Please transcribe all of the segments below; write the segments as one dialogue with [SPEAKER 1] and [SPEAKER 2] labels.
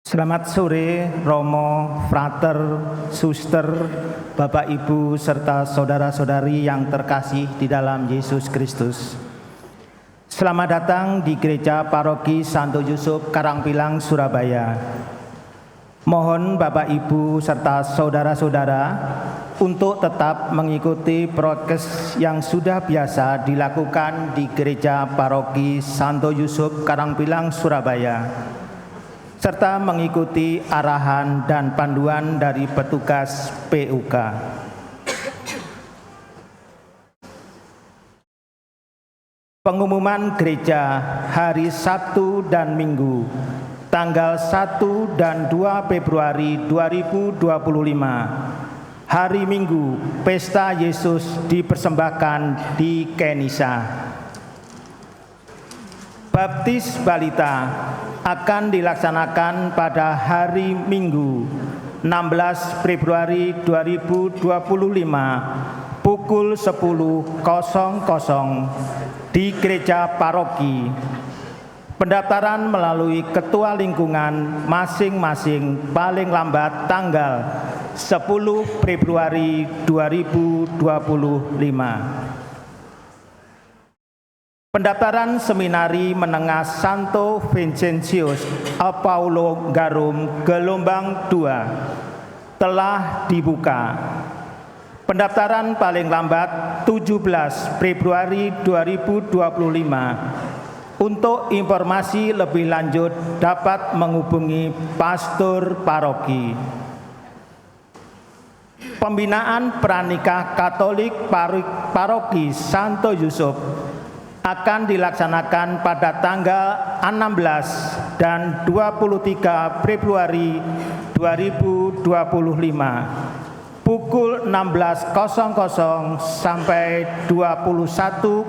[SPEAKER 1] Selamat sore, Romo, Frater, Suster, Bapak Ibu, serta saudara-saudari yang terkasih di dalam Yesus Kristus. Selamat datang di Gereja Paroki Santo Yusuf, Karangpilang, Surabaya. Mohon Bapak Ibu serta saudara-saudara untuk tetap mengikuti prokes yang sudah biasa dilakukan di Gereja Paroki Santo Yusuf, Karangpilang, Surabaya, serta mengikuti arahan dan panduan dari petugas PUK. Pengumuman gereja hari Sabtu dan Minggu, tanggal 1 dan 2 Februari 2025. Hari Minggu, Pesta Yesus dipersembahkan di Kenisa. Baptis balita akan dilaksanakan pada hari Minggu 16 Februari 2025 pukul 10.00 di Gereja Paroki. Pendaftaran melalui Ketua Lingkungan masing-masing paling lambat tanggal 10 Februari 2025. Pendaftaran Seminari Menengah Santo Vincentius Apaulo Garum gelombang 2 telah dibuka. Pendaftaran paling lambat 17 Februari 2025. Untuk informasi lebih lanjut dapat menghubungi pastor paroki. Pembinaan Pranikah Katolik Paroki Santo Yusuf akan dilaksanakan pada tanggal 16 dan 23 Februari 2025 pukul 16.00 sampai 21.00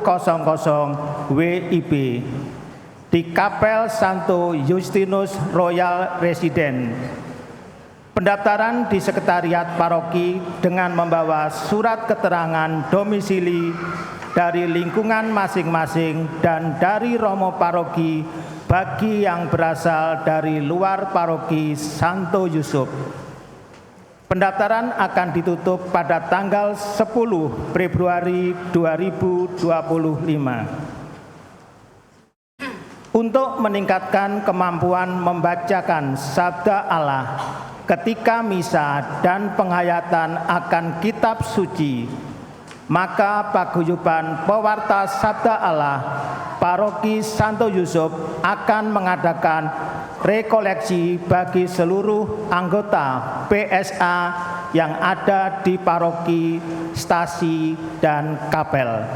[SPEAKER 1] WIB di Kapel Santo Justinus Royal Residence. Pendaftaran di Sekretariat Paroki dengan membawa surat keterangan domisili dari lingkungan masing-masing dan dari Romo Paroki bagi yang berasal dari luar Paroki Santo Yusuf. Pendaftaran akan ditutup pada tanggal 10 Februari 2025. Untuk meningkatkan kemampuan membacakan Sabda Allah ketika misa dan penghayatan akan kitab suci, maka Paguyuban Pewarta Sabda Allah Paroki Santo Yusuf akan mengadakan rekoleksi bagi seluruh anggota PSA yang ada di paroki, stasi, dan kapel.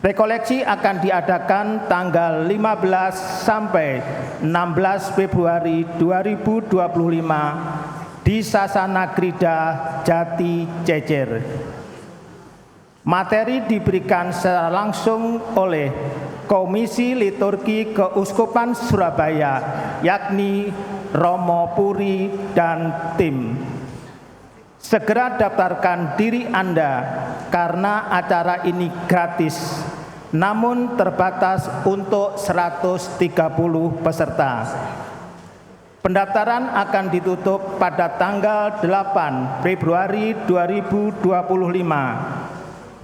[SPEAKER 1] Rekoleksi akan diadakan tanggal 15 sampai 16 Februari 2025 di Sasana Grida Jati Cecer. Materi diberikan secara langsung oleh Komisi Liturgi Keuskupan Surabaya, yakni Romo Puri dan tim. Segera daftarkan diri Anda karena acara ini gratis, namun terbatas untuk 130 peserta. Pendaftaran akan ditutup pada tanggal 8 Februari 2025.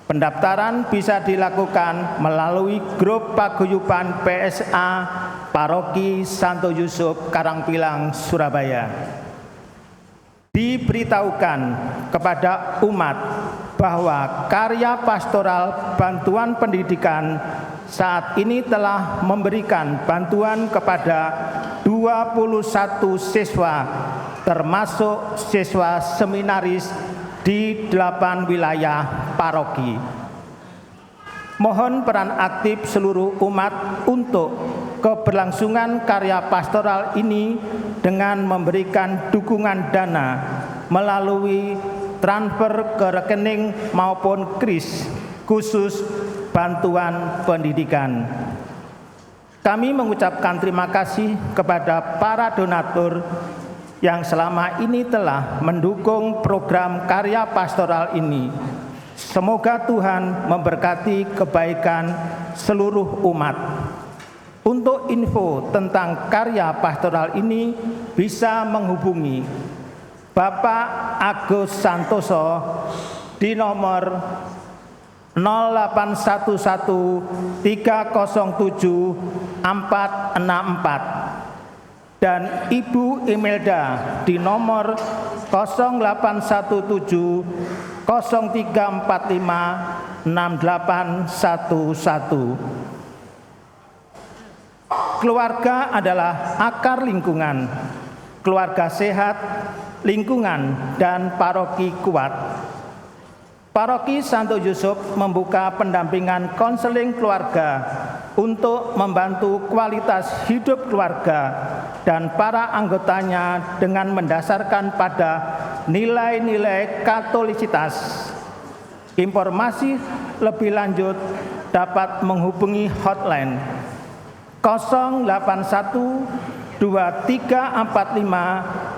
[SPEAKER 1] Pendaftaran bisa dilakukan melalui grup Paguyuban PSA Paroki Santo Yusuf, Karangpilang, Surabaya. Diberitahukan kepada umat bahwa karya pastoral bantuan pendidikan saat ini telah memberikan bantuan kepada 21 siswa, termasuk siswa seminaris di 8 wilayah paroki. Mohon peran aktif seluruh umat untuk keberlangsungan karya pastoral ini dengan memberikan dukungan dana melalui transfer ke rekening maupun kris khusus bantuan pendidikan. Kami mengucapkan terima kasih kepada para donatur yang selama ini telah mendukung program karya pastoral ini. Semoga Tuhan memberkati kebaikan seluruh umat. Untuk info tentang karya pastoral ini bisa menghubungi Bapak Agus Santoso di nomor 0811 307 464 dan Ibu Imelda di nomor 0817 0345 6811. Keluarga adalah akar lingkungan. Keluarga sehat, lingkungan, dan paroki kuat. Paroki Santo Yusuf membuka pendampingan konseling keluarga untuk membantu kualitas hidup keluarga dan para anggotanya dengan mendasarkan pada nilai-nilai katolisitas. Informasi lebih lanjut dapat menghubungi hotline 081 2345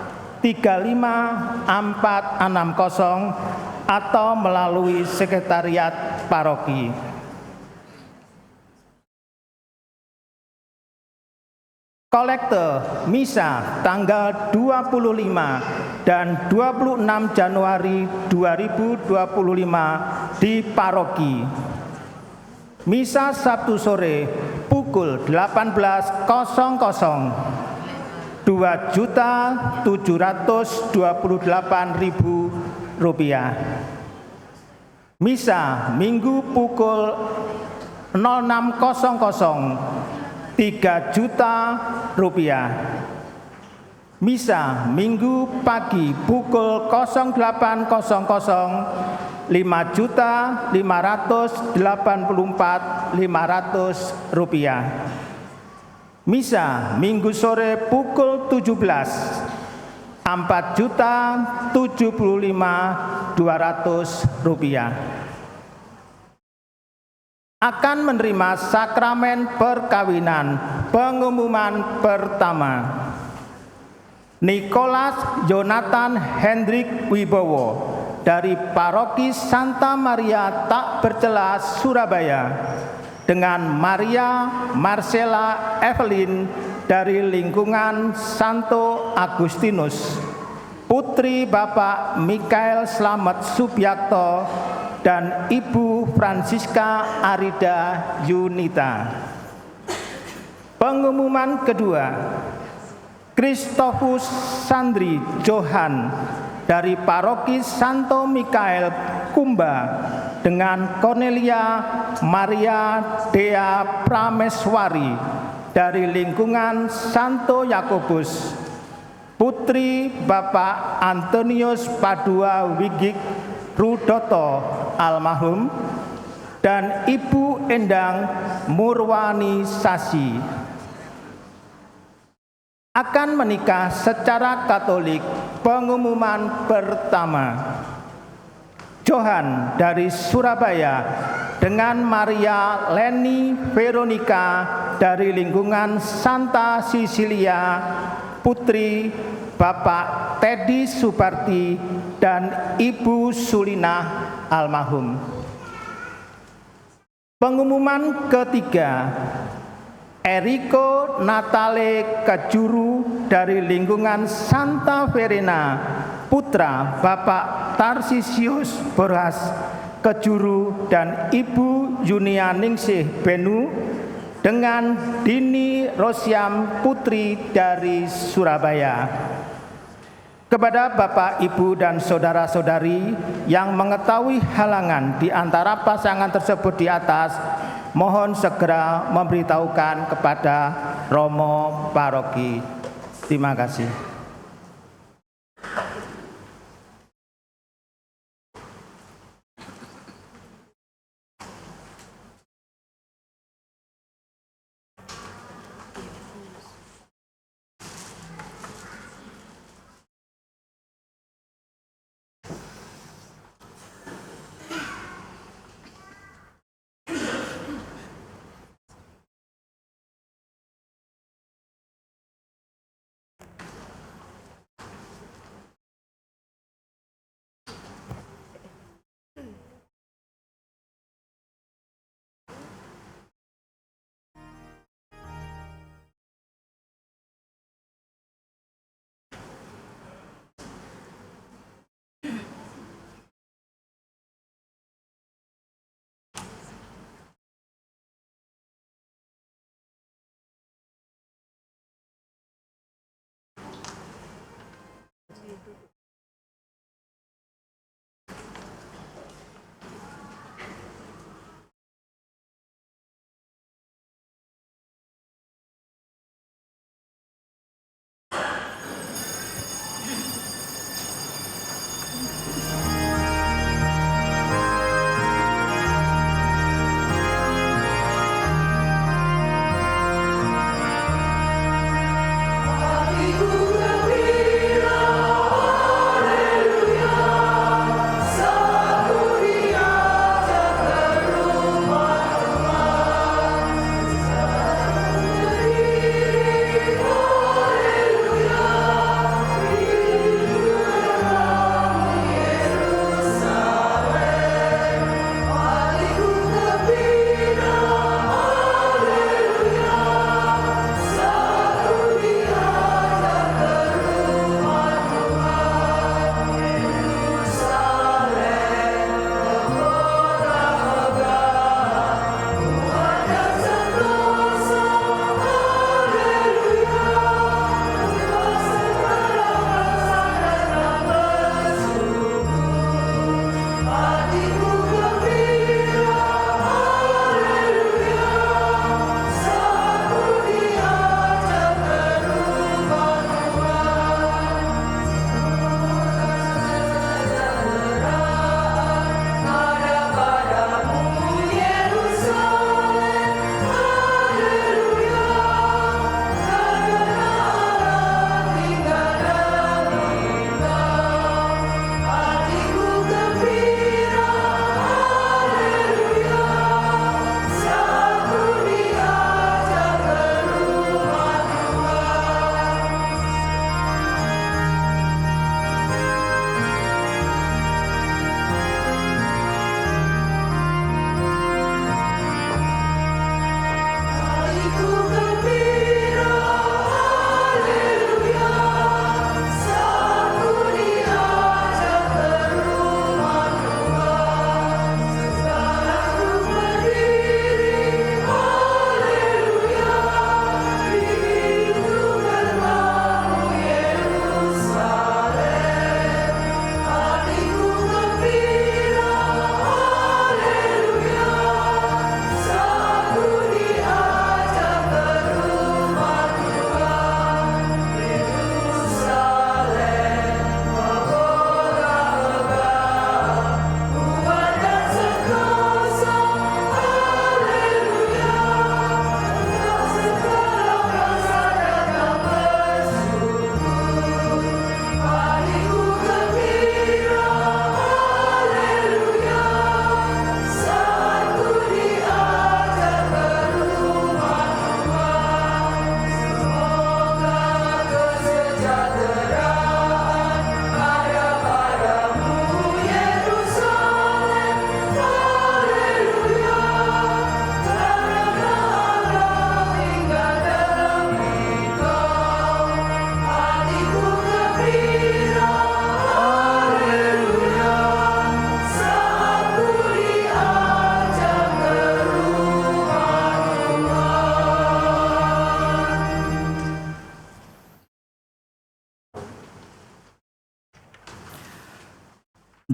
[SPEAKER 1] 35460 atau melalui sekretariat paroki. Kolekte misa tanggal 25 dan 26 Januari 2025 di paroki. Misa Sabtu sore pukul 18.00, Rp2.728.000. Misa Minggu pukul 06.00, Rp3.000.000. Misa Minggu pagi pukul 08.00, Rp5.584.500. Misa Minggu sore pukul 17, Rp4.075.200. Akan menerima sakramen perkawinan pengumuman pertama. Nicholas Jonathan Hendrik Wibowo dari Paroki Santa Maria Tak Bercela Surabaya dengan Maria Marcella Evelyn dari lingkungan Santo Agustinus, putri Bapak Mikael Slamet Subiakto dan Ibu Francisca Arida Yunita. Pengumuman kedua, Christophus Sandri Johan dari Paroki Santo Mikael Kumba dengan Cornelia Maria Dea Prameswari dari lingkungan Santo Yakobus, putri Bapak Antonius Padua Wigik Rudoto almarhum dan Ibu Endang Murwani Sasi. Akan menikah secara Katolik. Pengumuman pertama, Johan dari Surabaya dengan Maria Leni Veronica dari lingkungan Santa Cecilia, putri Bapak Teddy Suparti dan Ibu Sulina almarhum. Pengumuman ketiga, Eriko Natale Kejuru dari lingkungan Santa Verena, putra Bapak Tarsisius Borhas Kejuru dan Ibu Yunia Ningsih Benu dengan Dini Rosyam putri dari Surabaya. Kepada Bapak, Ibu, dan saudara-saudari yang mengetahui halangan di antara pasangan tersebut di atas, mohon segera memberitahukan kepada Romo Paroki. Terima kasih.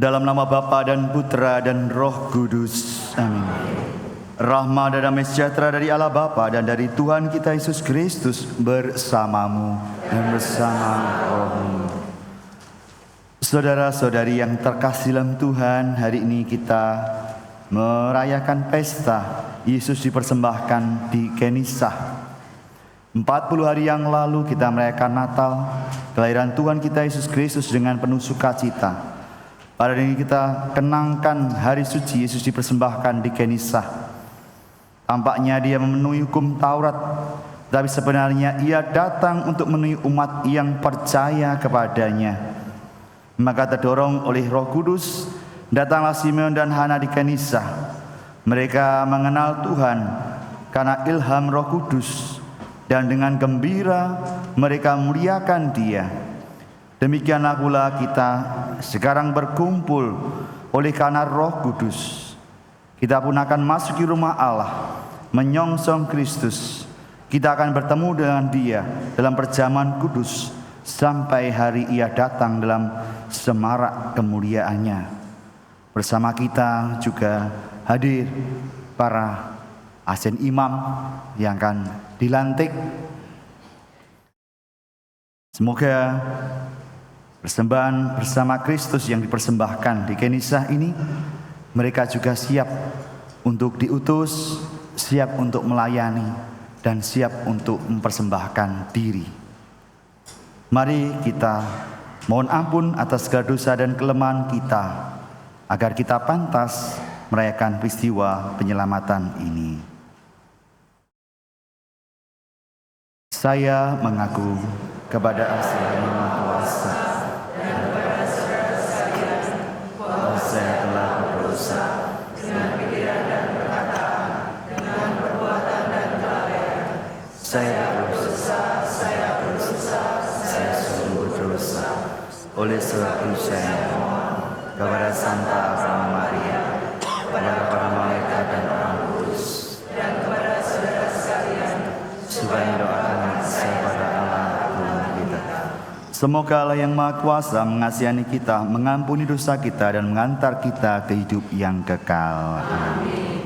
[SPEAKER 2] Dalam nama Bapa dan Putra dan Roh Kudus. Amin. Rahmat dan damai sejahtera dari Allah Bapa dan dari Tuhan kita Yesus Kristus bersamamu dan bersama rohmu. Saudara-saudari yang terkasih dalam Tuhan, hari ini kita merayakan pesta Yesus dipersembahkan di Kenisah. 40 hari yang lalu kita merayakan Natal, kelahiran Tuhan kita Yesus Kristus dengan penuh sukacita. Pada hari ini kita kenangkan hari suci Yesus dipersembahkan di Kenisah. Tampaknya dia memenuhi hukum Taurat, tapi sebenarnya ia datang untuk memenuhi umat yang percaya kepadanya. Maka terdorong oleh Roh Kudus, datanglah Simeon dan Hana di Kenisah. Mereka mengenal Tuhan karena ilham Roh Kudus, dan dengan gembira mereka memuliakan Dia. Demikianlah pula kita sekarang berkumpul oleh karena Roh Kudus. Kita pun akan masuk di rumah Allah, menyongsong Kristus. Kita akan bertemu dengan Dia dalam perjamuan kudus sampai hari Ia datang dalam semarak kemuliaannya. Bersama kita juga hadir para asisten imam yang akan dilantik. Semoga persembahan bersama Kristus yang dipersembahkan di Kenisah ini, mereka juga siap untuk diutus, siap untuk melayani, dan siap untuk mempersembahkan diri. Mari kita mohon ampun atas segala dosa dan kelemahan kita, agar kita pantas merayakan peristiwa penyelamatan ini. Saya mengaku kepada Allah yang Maha Kuasa dan kepada saudara sekalian bahwa saya telah berdosa dengan pikiran dan perkataan, dengan perbuatan dan kelalaian. Saya berdosa, saya sungguh berdosa. Oleh sebab itu saya mohon kepada Santa Roma Maria, kepada para malaikat dan orang kudus, dan kepada saudara sekalian, supaya doakan saya pada Allah Tuhan kita. Semoga Allah yang Maha Kuasa mengasihani kita, mengampuni dosa kita, dan mengantar kita ke hidup yang kekal. Amin.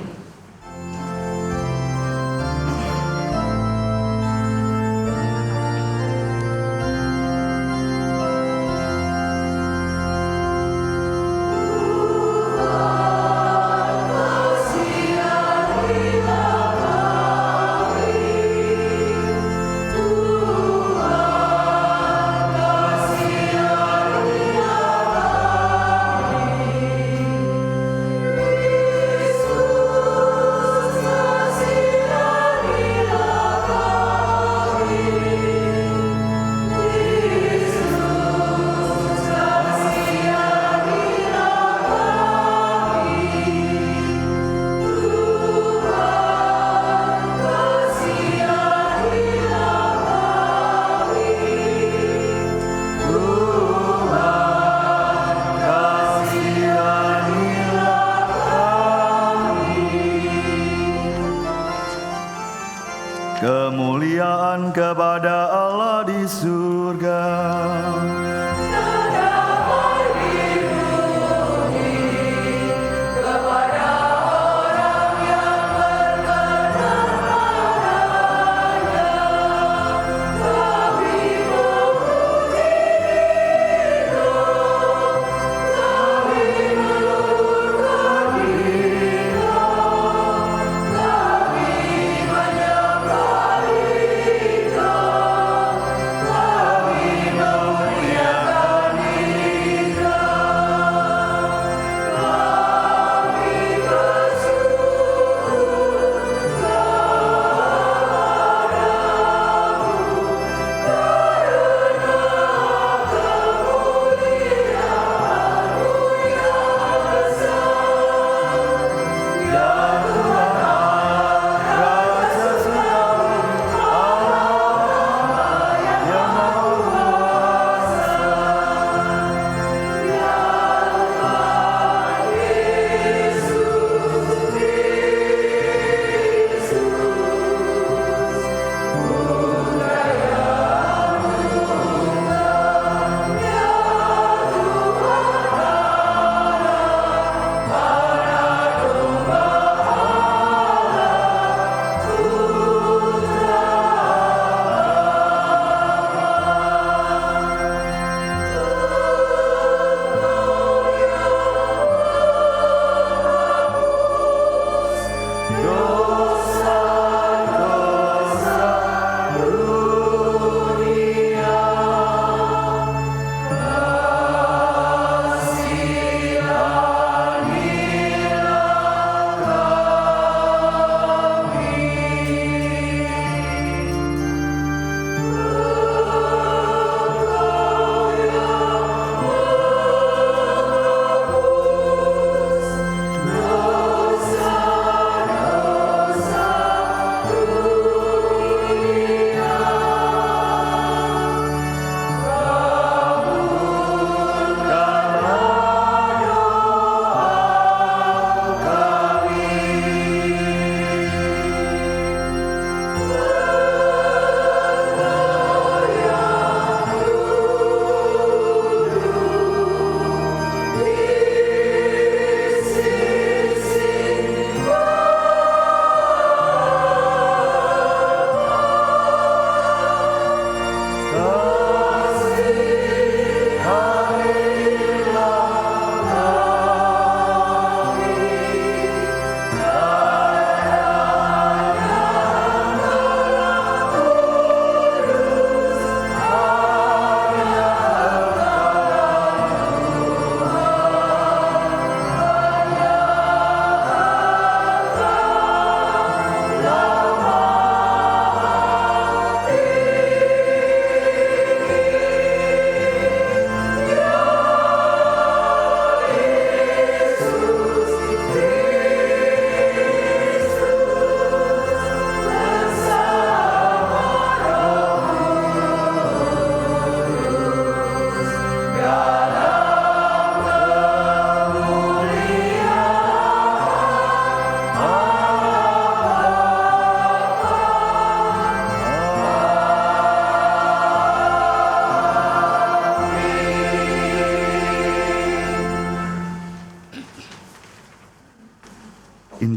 [SPEAKER 2] Kemuliaan kepada Allah di surga.
[SPEAKER 3] Kami memuliakan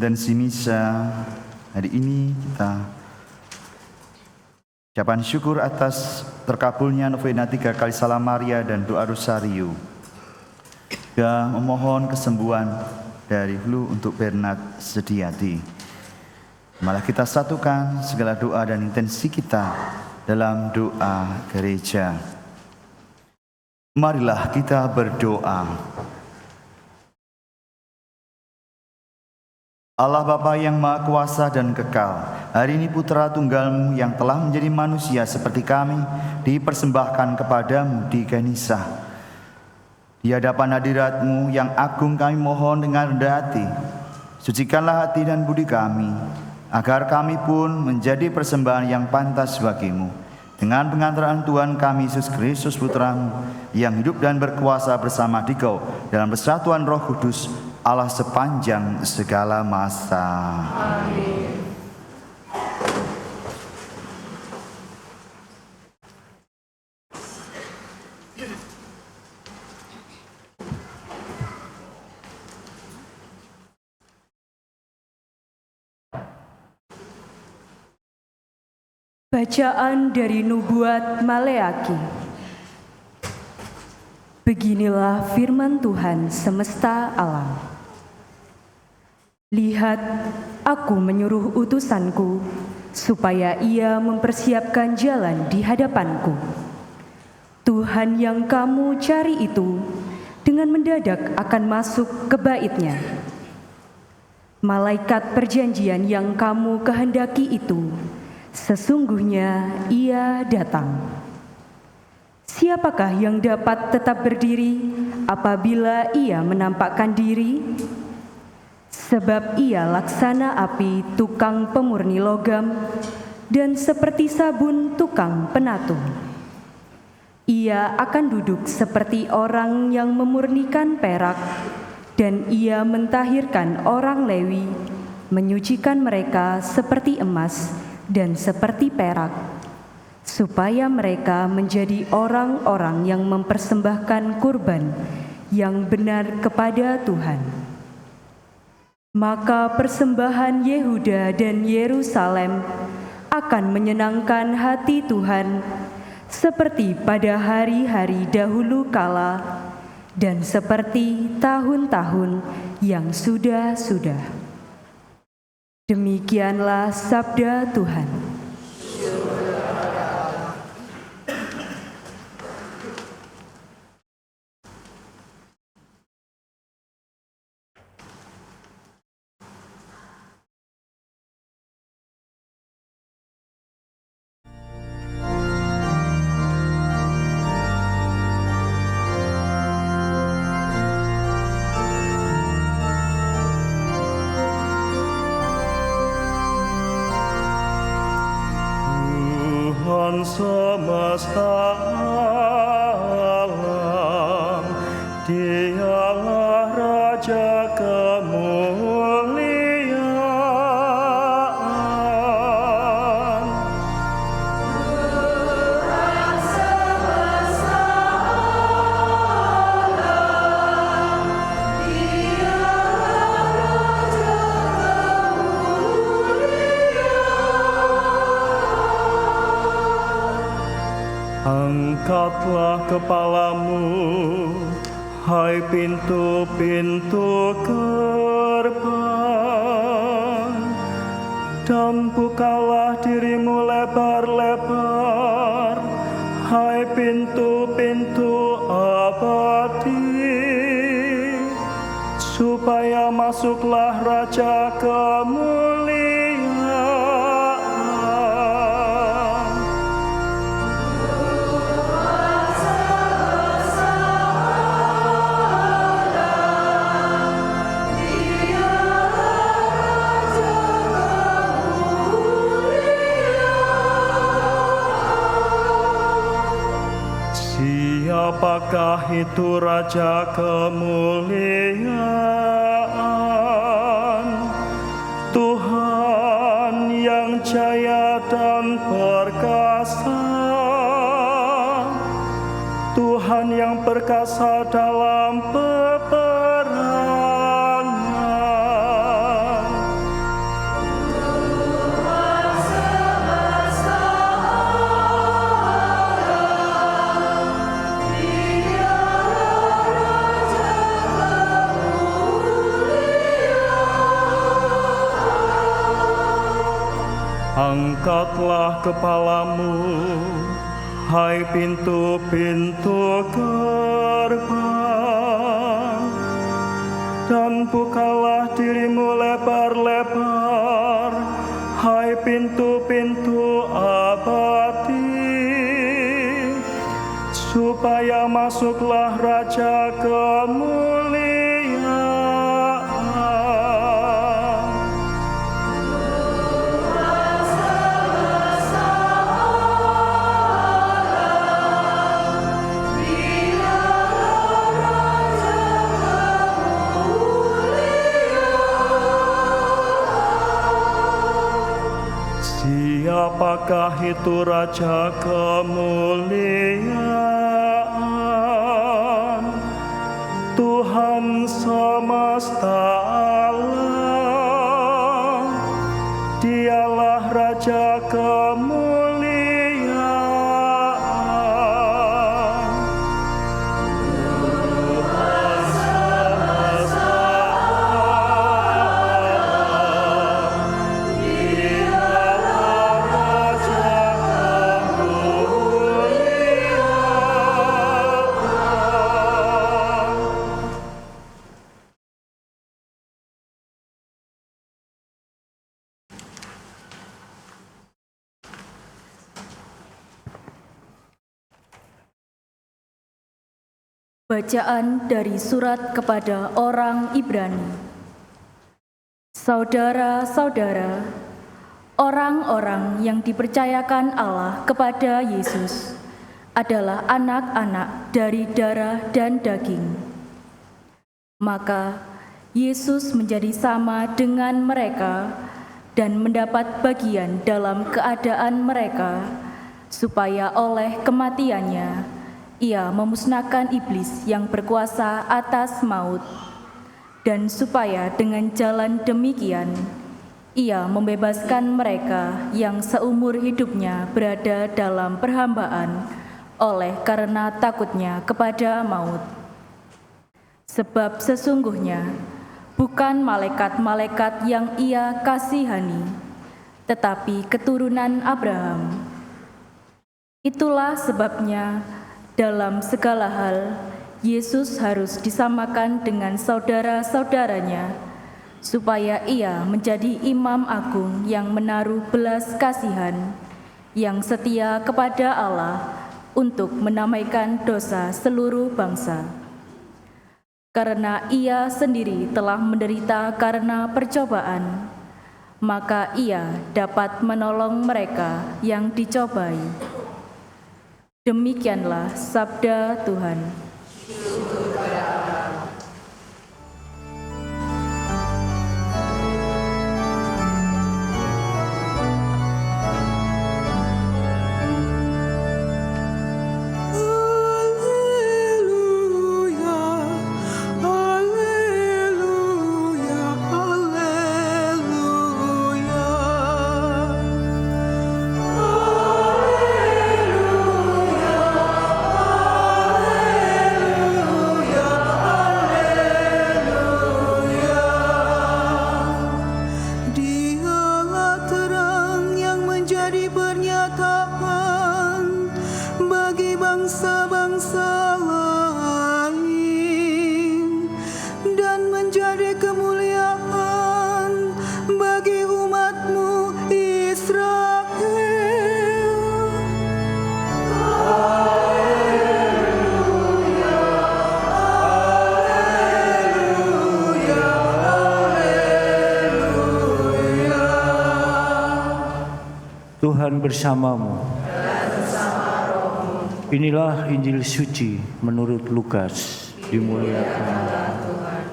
[SPEAKER 2] intensi misa hari ini kita ucapan syukur atas terkabulnya novena 3 kali Salam Maria dan doa Rosario. Juga memohon kesembuhan dari flu untuk Bernard Sediati. Malah kita satukan segala doa dan intensi kita dalam doa gereja. Marilah kita berdoa. Allah Bapa yang Maha Kuasa dan Kekal, hari ini Putra Tunggal-Mu yang telah menjadi manusia seperti kami dipersembahkan kepadamu di Kenisah. Di hadapan hadirat-Mu yang agung kami mohon dengan rendah hati, sucikanlah hati dan budi kami, agar kami pun menjadi persembahan yang pantas bagimu. Dengan pengantaran Tuhan kami Yesus Kristus Putra-Mu, yang hidup dan berkuasa bersama Dikau dalam persatuan Roh Kudus, Allah sepanjang segala masa. Amin.
[SPEAKER 3] Bacaan dari Nubuat Maleaki. Beginilah firman Tuhan semesta alam. Lihat, aku menyuruh utusanku, supaya ia mempersiapkan jalan di hadapanku. Tuhan yang kamu cari itu, dengan mendadak akan masuk ke bait-Nya. Malaikat perjanjian yang kamu kehendaki itu, sesungguhnya ia datang. Siapakah yang dapat tetap berdiri apabila ia menampakkan diri? Sebab ia laksana api tukang pemurni logam dan seperti sabun tukang penatung. Ia akan duduk seperti orang yang memurnikan perak, dan ia mentahirkan orang Lewi, menyucikan mereka seperti emas dan seperti perak, supaya mereka menjadi orang-orang yang mempersembahkan kurban yang benar kepada Tuhan. Maka persembahan Yehuda dan Yerusalem akan menyenangkan hati Tuhan, seperti pada hari-hari dahulu kala dan seperti tahun-tahun yang sudah-sudah. Demikianlah sabda Tuhan.
[SPEAKER 4] Semesta alam, Dialah Raja kemuliaan.
[SPEAKER 5] Tuhan semesta alam, Dialah Raja kemuliaan.
[SPEAKER 4] Angkatlah kepalamu, hai pintu-pintu gerbang, dan bukalah dirimu lebar-lebar, hai pintu-pintu abadi, supaya masuklah Raja kemuliaan. Siapakah itu Raja kemuliaan? Tuhan yang jaya dan perkasa, Tuhan yang perkasa dalam peperangan. Angkatlah kepalamu, hai pintu-pintu gerbang, dan bukalah dirimu lebar-lebar, hai pintu-pintu abadi, supaya masuklah Raja kemuliaan. Siapakah itu Raja kemuliaan? Tuhan semesta alam, Dialah Raja kemuliaan. Tuhan semesta alam, Dialah Raja kemuliaan.
[SPEAKER 3] Bacaan dari surat kepada orang Ibrani. Saudara-saudara, orang-orang yang dipercayakan Allah kepada Yesus adalah anak-anak dari darah dan daging. Maka Yesus menjadi sama dengan mereka dan mendapat bagian dalam keadaan mereka, supaya oleh kematiannya Ia memusnahkan iblis yang berkuasa atas maut, dan supaya dengan jalan demikian Ia membebaskan mereka yang seumur hidupnya berada dalam perhambaan oleh karena takutnya kepada maut. Sebab sesungguhnya bukan malaikat-malaikat yang Ia kasihani, tetapi keturunan Abraham. Itulah sebabnya dalam segala hal, Yesus harus disamakan dengan saudara-saudaranya, supaya Ia menjadi imam agung yang menaruh belas kasihan, yang setia kepada Allah untuk menamaikan dosa seluruh bangsa. Karena Ia sendiri telah menderita karena percobaan, maka Ia dapat menolong mereka yang dicobai. Demikianlah sabda Tuhan.
[SPEAKER 6] Tuhan bersamamu. Inilah Injil suci menurut Lukas. Dimuliakan Tuhan.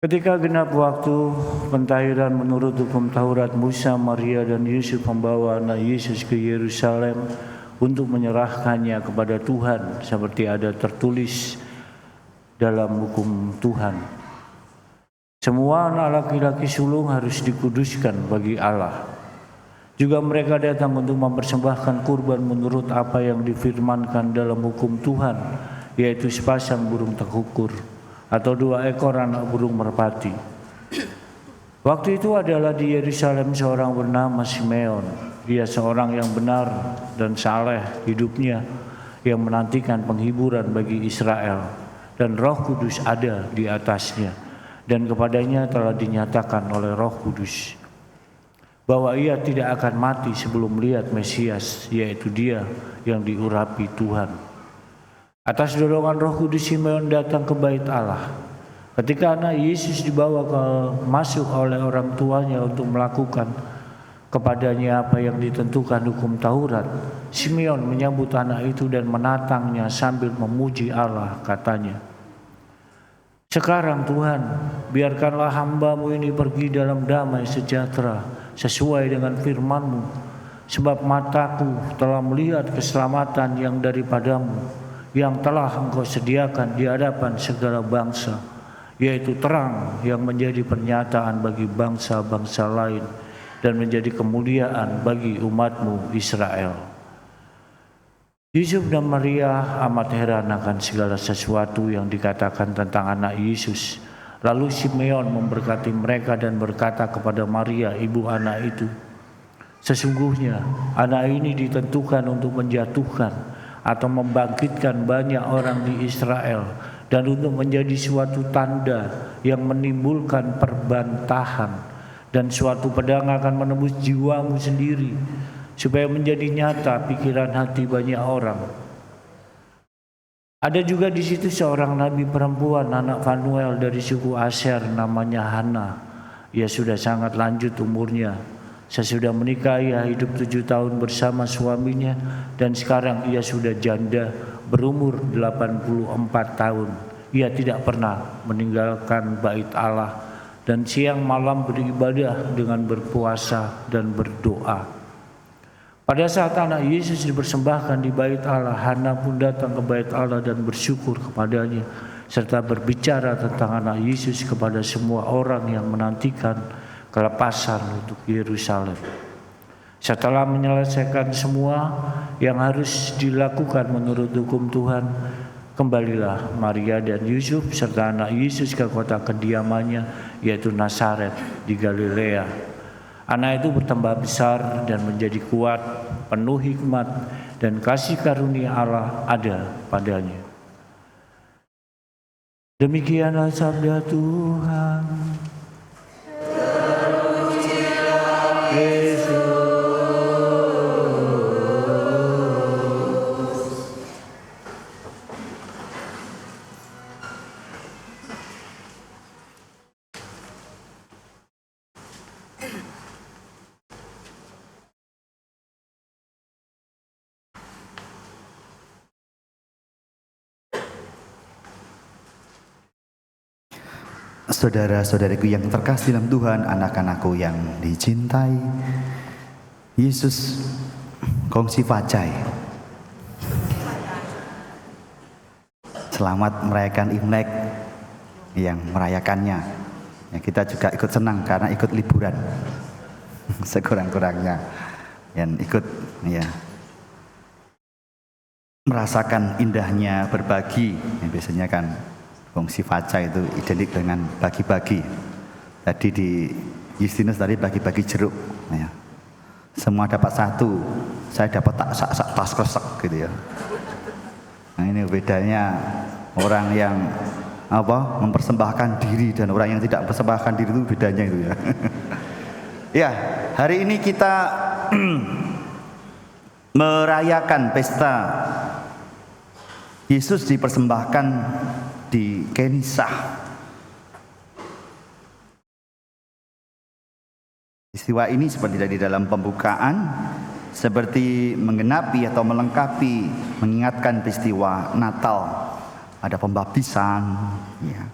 [SPEAKER 6] Ketika genap waktu pentahiran menurut hukum Taurat, Musa, Maria, dan Yusuf membawa anak Yesus ke Yerusalem untuk menyerahkannya kepada Tuhan seperti ada tertulis dalam hukum Tuhan. Semua anak laki-laki sulung harus dikuduskan bagi Allah. Juga mereka datang untuk mempersembahkan kurban menurut apa yang difirmankan dalam hukum Tuhan, yaitu sepasang burung tekukur atau 2 ekor anak burung merpati. Waktu itu adalah di Yerusalem seorang bernama Simeon. Dia seorang yang benar dan saleh hidupnya, yang menantikan penghiburan bagi Israel, dan Roh Kudus ada di atasnya, dan kepadanya telah dinyatakan oleh Roh Kudus bahwa ia tidak akan mati sebelum melihat Mesias, yaitu Dia yang diurapi Tuhan. Atas dorongan Roh Kudus, Simeon datang ke bait Allah. Ketika anak Yesus dibawa masuk oleh orang tuanya untuk melakukan kepadanya apa yang ditentukan hukum Taurat, Simeon menyambut anak itu dan menatangnya sambil memuji Allah, katanya, "Sekarang Tuhan, biarkanlah hamba-Mu ini pergi dalam damai sejahtera sesuai dengan firman-Mu, sebab mataku telah melihat keselamatan yang daripada-Mu, yang telah Engkau sediakan di hadapan segala bangsa, yaitu terang yang menjadi pernyataan bagi bangsa-bangsa lain dan menjadi kemuliaan bagi umat-Mu Israel." Yusuf dan Maria amat heran akan segala sesuatu yang dikatakan tentang anak Yesus. Lalu Simeon memberkati mereka dan berkata kepada Maria, ibu anak itu, "Sesungguhnya anak ini ditentukan untuk menjatuhkan atau membangkitkan banyak orang di Israel, dan untuk menjadi suatu tanda yang menimbulkan perbantahan, dan suatu pedang akan menembus jiwamu sendiri, supaya menjadi nyata pikiran hati banyak orang." Ada juga di situ seorang nabi perempuan, anak Fanuel dari suku Aser, namanya Hana. Ia sudah sangat lanjut umurnya. Sesudah menikah ia hidup 7 tahun bersama suaminya, dan sekarang ia sudah janda berumur 84 tahun. Ia tidak pernah meninggalkan bait Allah, dan siang malam beribadah dengan berpuasa dan berdoa. Pada saat anak Yesus dipersembahkan di bait Allah, Hana pun datang ke bait Allah dan bersyukur kepadanya, serta berbicara tentang anak Yesus kepada semua orang yang menantikan kelepasan untuk Yerusalem. Setelah menyelesaikan semua yang harus dilakukan menurut hukum Tuhan, kembalilah Maria dan Yusuf serta anak Yesus ke kota kediamannya, yaitu Nazaret di Galilea. Anak itu bertambah besar dan menjadi kuat, penuh hikmat, dan kasih karunia Allah ada padanya. Demikianlah sabda Tuhan. Yesus.
[SPEAKER 2] Saudara-saudariku yang terkasih dalam Tuhan, anak-anakku yang dicintai, Yesus kongsi Fajai. Selamat merayakan Imlek yang merayakannya. Ya, kita juga ikut senang karena ikut liburan. Sekurang-kurangnya yang ikut ya merasakan indahnya berbagi. Ya, biasanya kan kongsi faca itu identik dengan bagi-bagi. Tadi di Justinus tadi bagi-bagi jeruk. Ya. Semua dapat satu, saya dapat tak sak tas kresek gitu ya. Nah ini bedanya orang yang mempersembahkan diri dan orang yang tidak mempersembahkan diri, itu bedanya itu ya. Ya, hari ini kita merayakan pesta Yesus dipersembahkan di Kenisah. Peristiwa ini seperti tadi dalam pembukaan, seperti menggenapi atau melengkapi, mengingatkan peristiwa Natal. Ada pembaptisan, ya.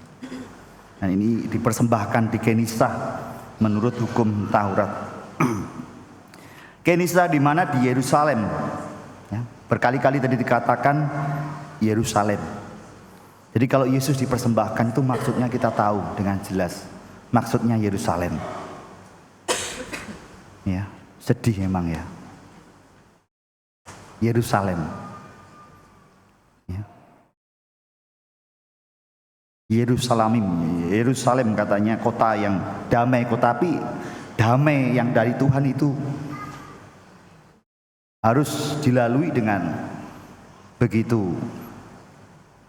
[SPEAKER 2] Dan ini dipersembahkan di Kenisah menurut hukum Taurat. Kenisah di mana? Di Yerusalem. Ya, berkali-kali tadi dikatakan Yerusalem. Jadi kalau Yesus dipersembahkan itu maksudnya kita tahu dengan jelas. Maksudnya Yerusalem. Ya, sedih memang ya. Yerusalem. Ya. Yerusalem katanya kota yang damai, tapi damai yang dari Tuhan itu harus dilalui dengan begitu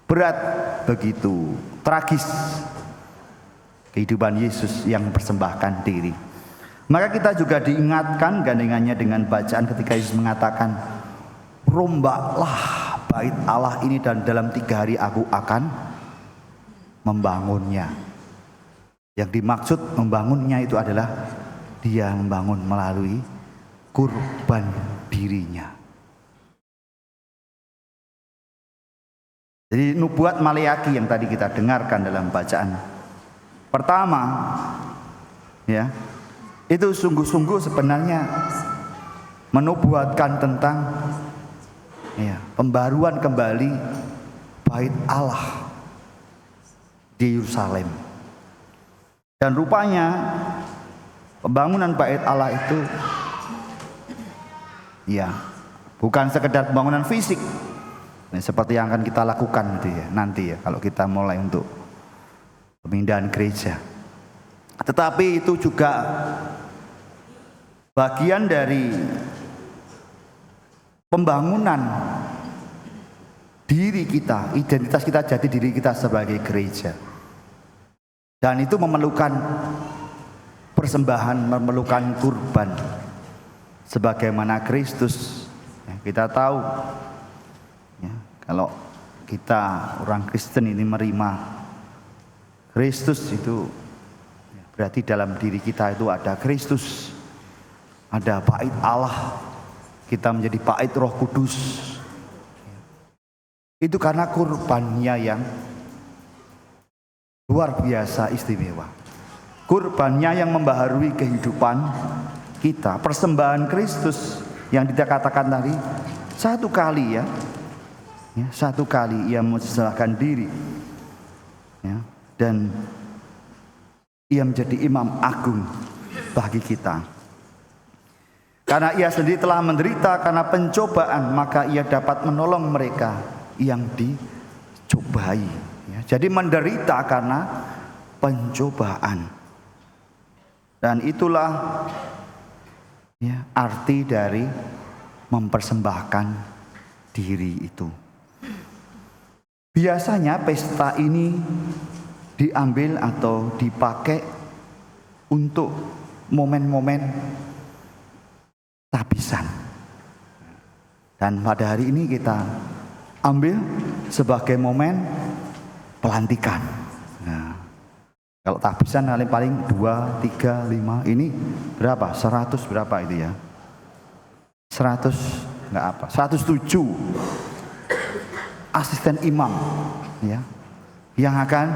[SPEAKER 2] berat, begitu tragis kehidupan Yesus yang mempersembahkan diri. Maka kita juga diingatkan gandengannya dengan bacaan ketika Yesus mengatakan, rombaklah bait Allah ini dan dalam 3 hari aku akan membangunnya. Yang dimaksud membangunnya itu adalah dia membangun melalui kurban dirinya. Jadi nubuat Maleaki yang tadi kita dengarkan dalam bacaan pertama, ya, itu sungguh-sungguh sebenarnya menubuatkan tentang pembaruan kembali bait Allah di Yerusalem. Dan rupanya pembangunan bait Allah itu bukan sekedar pembangunan fisik. Seperti yang akan kita lakukan nanti kalau kita mulai untuk pemindahan gereja. Tetapi itu juga bagian dari pembangunan diri kita, identitas kita, jati diri kita sebagai gereja. Dan itu memerlukan persembahan, memerlukan kurban. Sebagaimana Kristus, kita tahu kalau kita orang Kristen ini menerima Kristus itu berarti dalam diri kita itu ada Kristus, ada bait Allah, kita menjadi bait Roh Kudus. Itu karena kurbannya yang luar biasa istimewa. Kurbannya yang membaharui kehidupan kita. Persembahan Kristus yang kita katakan tadi, satu kali satu kali ia mempersembahkan diri, dan ia menjadi imam agung bagi kita. Karena ia sendiri telah menderita karena pencobaan, maka ia dapat menolong mereka yang dicobai. Jadi menderita karena pencobaan. Dan itulah arti dari mempersembahkan diri itu. Biasanya pesta ini diambil atau dipakai untuk momen-momen tabisan. Dan pada hari ini kita ambil sebagai momen pelantikan. Nah, kalau tabisan paling 2, 3, 5, ini berapa? 100 berapa itu ya? 100 enggak apa? 107 asisten imam yang akan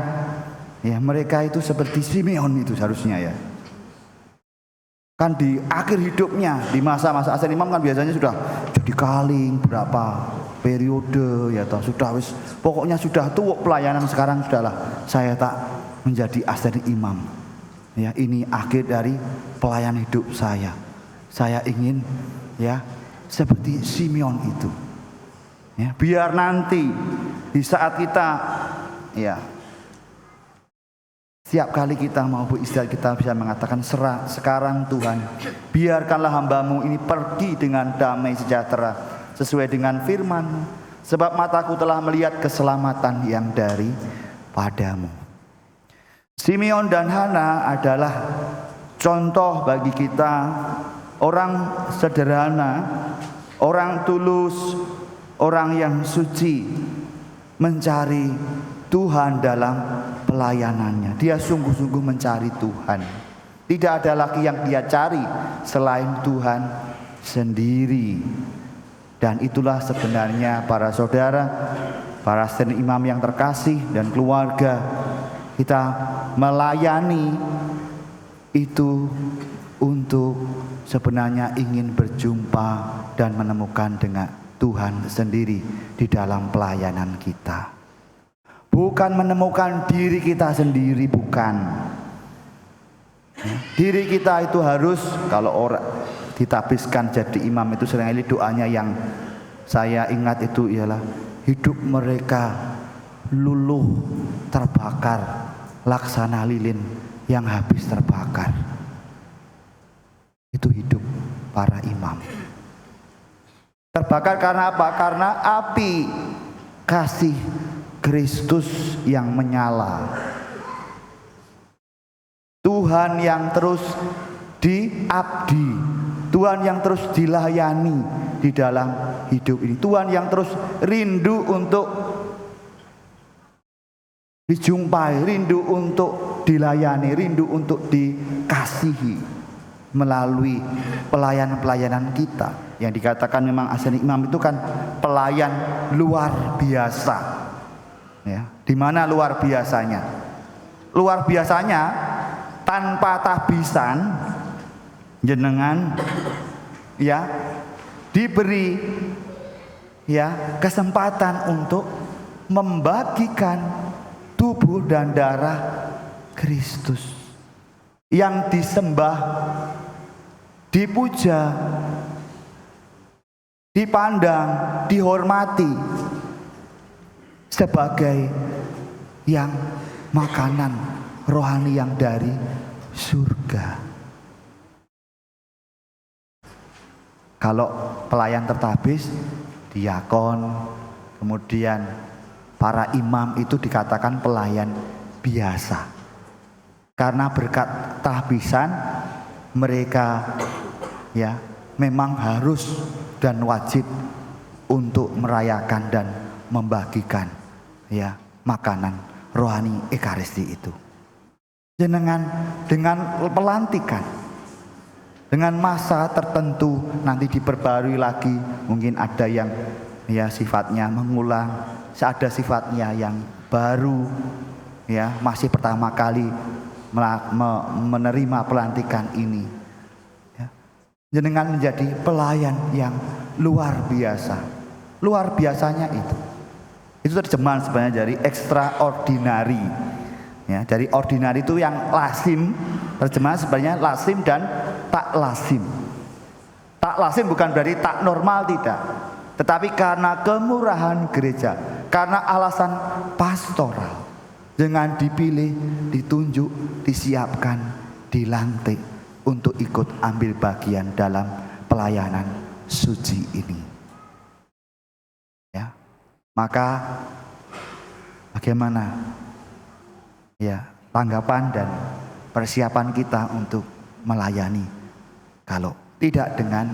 [SPEAKER 2] mereka itu seperti Simeon itu seharusnya kan di akhir hidupnya, di masa-masa asisten imam kan biasanya sudah jadi kaling berapa periode pokoknya sudah tua pelayanan. Sekarang sudahlah saya tak menjadi asisten imam, ini akhir dari pelayanan hidup saya ingin seperti Simeon itu. Biar nanti di saat kita setiap kali kita mau beristirahat kita bisa mengatakan, sekarang Tuhan biarkanlah hambamu ini pergi dengan damai sejahtera sesuai dengan firman, sebab mataku telah melihat keselamatan yang daripadamu. Simeon dan Hana adalah contoh bagi kita, orang sederhana, orang tulus, orang yang suci mencari Tuhan dalam pelayanannya. Dia sungguh-sungguh mencari Tuhan. Tidak ada lagi yang dia cari selain Tuhan sendiri. Dan itulah sebenarnya para saudara, para asisten imam yang terkasih dan keluarga, kita melayani itu untuk sebenarnya ingin berjumpa dan menemukan dengan Tuhan sendiri di dalam pelayanan kita. bukan menemukan diri kita sendiri, bukan. Diri kita itu harus, kalau orang ditabiskan jadi imam itu seringkali doanya yang saya ingat itu ialah hidup mereka luluh terbakar laksana lilin yang habis terbakar. Itu hidup para imam. Terbakar karena apa? Karena api kasih Kristus yang menyala. Tuhan yang terus diabdi, Tuhan yang terus dilayani di dalam hidup ini. Tuhan yang terus rindu untuk dijumpai, rindu untuk dilayani, rindu untuk dikasihi melalui pelayanan-pelayanan kita. Yang dikatakan memang asal imam itu kan pelayan luar biasa. Ya, di mana luar biasanya? Luar biasanya tanpa tahbisan jenengan ya diberi ya kesempatan untuk membagikan tubuh dan darah Kristus yang disembah, dipuja, dipandang, dihormati sebagai yang makanan rohani yang dari surga. Kalau pelayan tertabis, diakon, kemudian para imam itu dikatakan pelayan biasa. Karena berkat tahbisan mereka ya memang harus dan wajib untuk merayakan dan membagikan ya makanan rohani Ekaristi itu. Dengan pelantikan, dengan masa tertentu nanti diperbarui lagi, mungkin ada yang ya sifatnya mengulang, ada sifatnya yang baru ya masih pertama kali menerima pelantikan ini ya. Jenengan menjadi pelayan yang luar biasa. Luar biasanya itu terjemahan sebenarnya dari extraordinary ya, dari ordinary itu yang lazim, terjemahan sebenarnya lazim dan tak lazim. Tak lazim bukan berarti tak normal, tidak, tetapi karena kemurahan gereja, karena alasan pastoral, dengan dipilih, ditunjuk, disiapkan, dilantik untuk ikut ambil bagian dalam pelayanan suci ini. Ya, maka bagaimana ya tanggapan dan persiapan kita untuk melayani kalau tidak dengan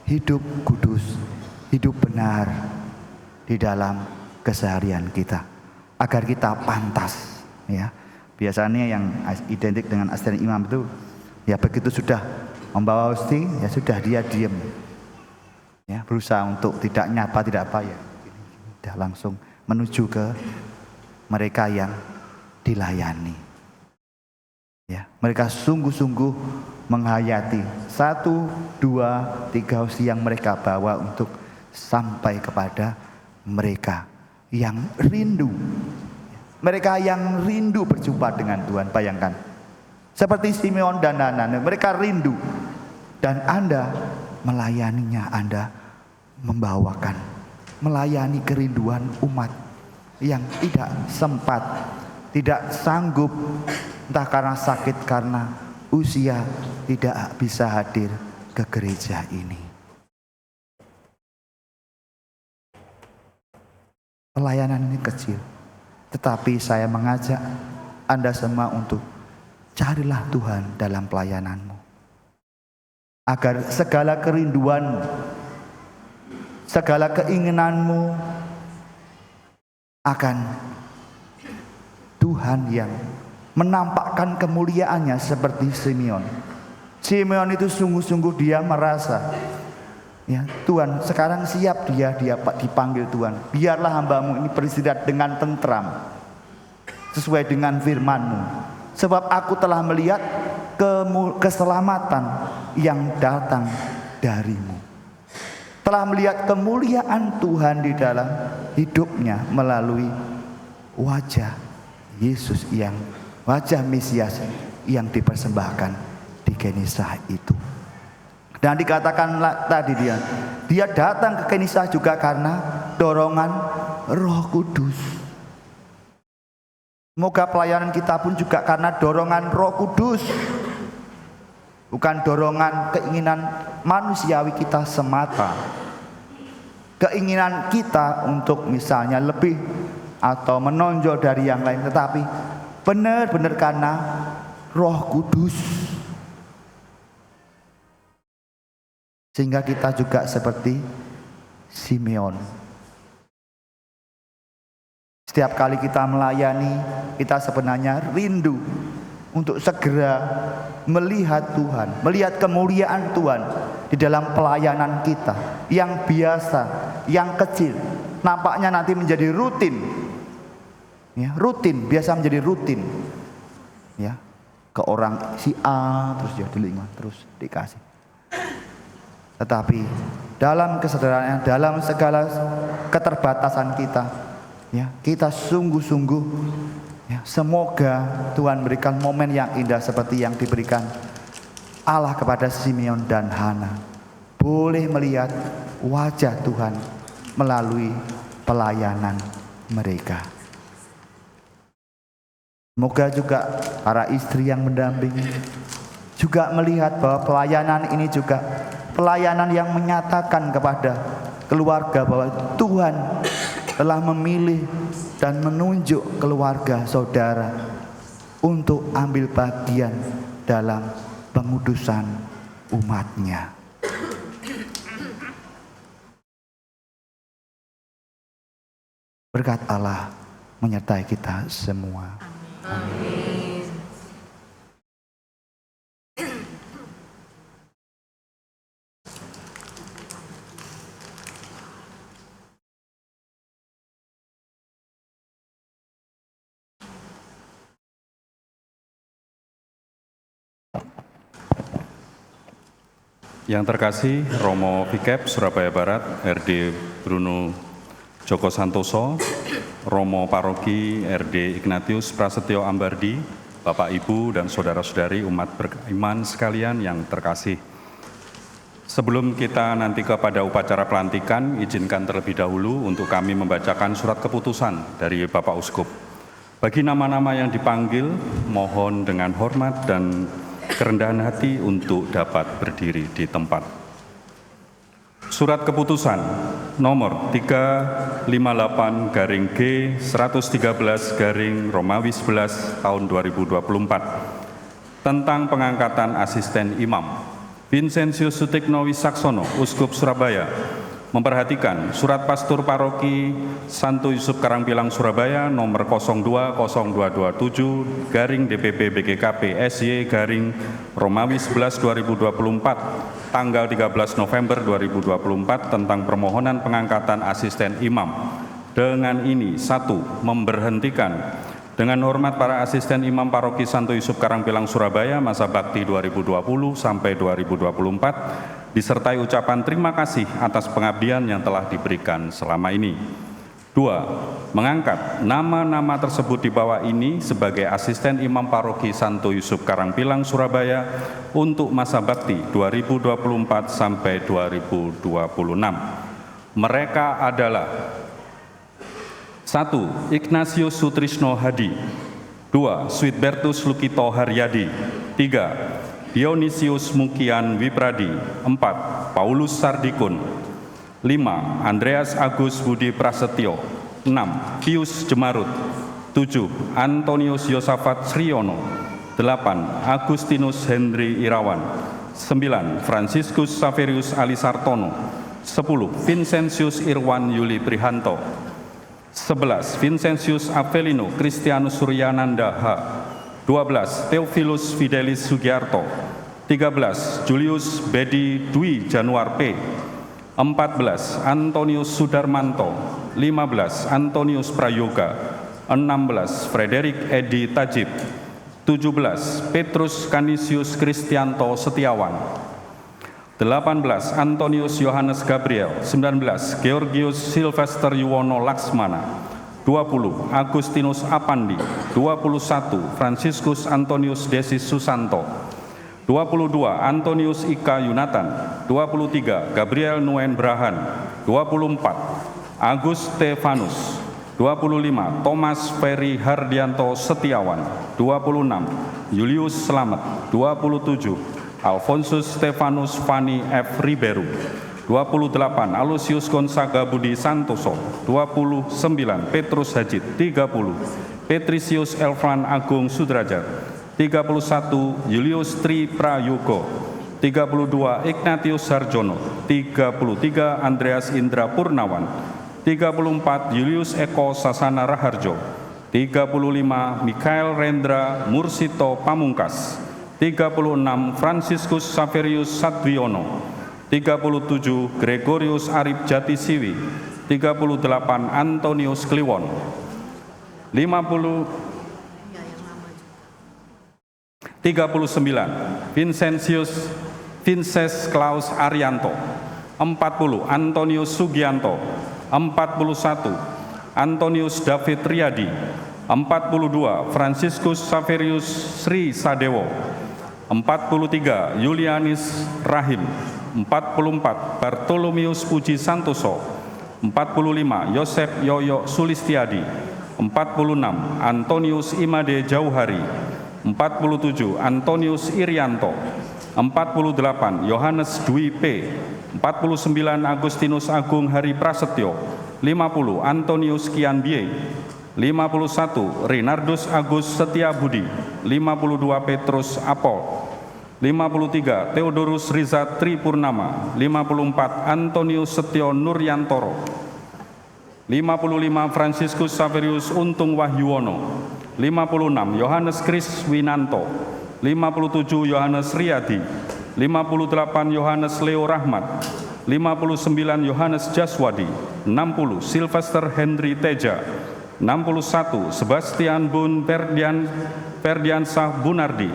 [SPEAKER 2] hidup kudus, hidup benar di dalam keseharian kita, agar kita pantas ya. Biasanya yang identik dengan asisten imam itu ya begitu sudah membawa hosti ya sudah dia diem ya, berusaha untuk tidak nyapa, tidak apa ya, sudah langsung menuju ke mereka yang dilayani ya. Mereka sungguh-sungguh menghayati 1, 2, 3 hosti yang mereka bawa untuk sampai kepada mereka yang rindu, mereka yang rindu berjumpa dengan Tuhan. Bayangkan seperti Simeon dan Hana, mereka rindu dan Anda melayaninya. Anda membawakan, melayani kerinduan umat yang tidak sempat, tidak sanggup, entah karena sakit, karena usia, tidak bisa hadir ke gereja ini. Pelayanan ini kecil, tetapi saya mengajak Anda semua untuk carilah Tuhan dalam pelayananmu, agar segala kerinduanmu, segala keinginanmu akan Tuhan yang menampakkan kemuliaannya seperti Simeon. Simeon itu sungguh-sungguh dia merasa ya, Tuhan sekarang siap dia dipanggil Tuhan. Biarlah hambamu ini beristirahat dengan tentram sesuai dengan firman-Mu. Sebab aku telah melihat keselamatan yang datang dari-Mu. Telah melihat kemuliaan Tuhan di dalam hidupnya melalui wajah Yesus wajah Mesias yang dipersembahkan di Kenisah itu. Dan dikatakan tadi dia datang ke Kenisah juga karena dorongan Roh Kudus. Semoga pelayanan kita pun juga karena dorongan Roh Kudus, bukan dorongan keinginan manusiawi kita semata. Keinginan kita untuk misalnya lebih atau menonjol dari yang lain, tetapi benar-benar karena Roh Kudus. Sehingga kita juga seperti Simeon. Setiap kali kita melayani, kita sebenarnya rindu untuk segera melihat Tuhan, melihat kemuliaan Tuhan di dalam pelayanan kita yang biasa, yang kecil, nampaknya nanti menjadi rutin. Ya, rutin, biasa menjadi rutin. Ya, ke orang si A terus ya dilingkuh, terus dikasih. Tetapi dalam kesederhanaan, dalam segala keterbatasan kita, ya, kita sungguh-sungguh, ya, semoga Tuhan berikan momen yang indah seperti yang diberikan Allah kepada Simeon dan Hana, boleh melihat wajah Tuhan melalui pelayanan mereka. Semoga juga para istri yang mendampingi juga melihat bahwa pelayanan ini juga pelayanan yang menyatakan kepada keluarga bahwa Tuhan telah memilih dan menunjuk keluarga saudara untuk ambil bagian dalam pengudusan umat-Nya. Berkat Allah menyertai kita semua.
[SPEAKER 5] Amin.
[SPEAKER 7] Yang terkasih Romo Vikep Surabaya Barat, RD Bruno Joko Santoso, Romo Paroki RD Ignatius Prasetyo Ambardi, Bapak Ibu dan saudara-saudari umat beriman sekalian yang terkasih. Sebelum kita nanti kepada upacara pelantikan, izinkan terlebih dahulu untuk kami membacakan surat keputusan dari Bapak Uskup. Bagi nama-nama yang dipanggil, mohon dengan hormat dan kerendahan hati untuk dapat berdiri di tempat. Surat keputusan nomor 358/G 113/Romawi 11 tahun 2024 tentang pengangkatan asisten imam. Vincentius Sutikno Wisaksono, Uskup Surabaya, memperhatikan surat pastor paroki Santo Yusuf Karangpilang Surabaya nomor 02-0227 DPP BGKP SY Romawi 11 2024 tanggal 13 November 2024 tentang permohonan pengangkatan asisten imam. Dengan ini, 1. Memberhentikan dengan hormat para asisten imam paroki Santo Yusuf Karangpilang Surabaya masa bakti 2020 sampai 2024 disertai ucapan terima kasih atas pengabdian yang telah diberikan selama ini. 2. Mengangkat nama-nama tersebut di bawah ini sebagai asisten imam paroki Santo Yusuf Karangpilang Surabaya untuk masa bakti 2024 sampai 2026. Mereka adalah 1. Ignatius Sutrisno Hadi. 2. Suitbertus Lukito Haryadi. 3. Dionisius Mukian Wipradi. 4. Paulus Sardikun. 5. Andreas Agus Budi Prasetyo. 6. Pius Jemarut. 7. Antonius Yosafat Sriono. 8. Agustinus Hendri Irawan. 9. Franciscus Saverius Alisartono. 10. Vincentius Irwan Yuli Prihanto. 11. Vincentius Avelino Kristianus Suryananda H. 12. Theophilus Fidelis Sugiarto. 13. Julius Bedi Dwi Januar P. 14. Antonius Sudarmanto. 15. Antonius Prayoga. 16. Frederik Edi Tajib. 17. Petrus Canisius Kristianto Setiawan. 18. Antonius Yohanes Gabriel. 19. Georgius Silvester Yuwono Laksmana. 20. Agustinus Apandi. 21. Franciscus Antonius Desis Susanto. 22. Antonius Ika Yunatan. 23. Gabriel Nuen Brahan. 24. Agus Stefanus. 25. Thomas Ferry Hardianto Setiawan. 26. Julius Slamet. 27. Alfonsus Stefanus Fani F. Riberu. 28. Aloysius Gonzaga Budi Santoso. 29. Petrus Hajid. 30. Petrisius Elfran Agung Sudrajat. 31. Julius Tri Prayogo. 32. Ignatius Harjono. 33. Andreas Indra Purnawan. 34. Julius Eko Sasana Raharjo. 35. Mikael Rendra Mursito Pamungkas. 36. Franciscus Saverius Sadwiono. 37. Gregorius Arif Jatisiwi. 38. Antonius Kliwon. 39. Vinces Klaus Arianto. 40. Antonius Sugianto. 41. Antonius David Riyadi. 42. Franciscus Saverius Sri Sadewo. 43. Julianis Rahim. 44. Bartolomius Puji Santoso. 45. Yosep Yoyo Sulistiadi. 46. Antonius Imade Jauhari. 47. Antonius Irianto. 48. Yohanes Dwi P. 49. Agustinus Agung Hari Prasetyo. 50. Antonius Kian Bie. 51. Renardus Agus Setia Budi. 52. Petrus Apol. 53. Theodorus Riza Tripurnama. 54. Antonius Setio Nuryantoro. 55. Franciscus Saverius Untung Wahyuwono. 56. Yohanes Kris Winanto. 57. Yohanes Riyadi. 58. Yohanes Leo Rahmat. 59. Yohanes Jaswadi. 60. Sylvester Henry Teja. 61. Sebastian Bun Ferdiansah Bunardi.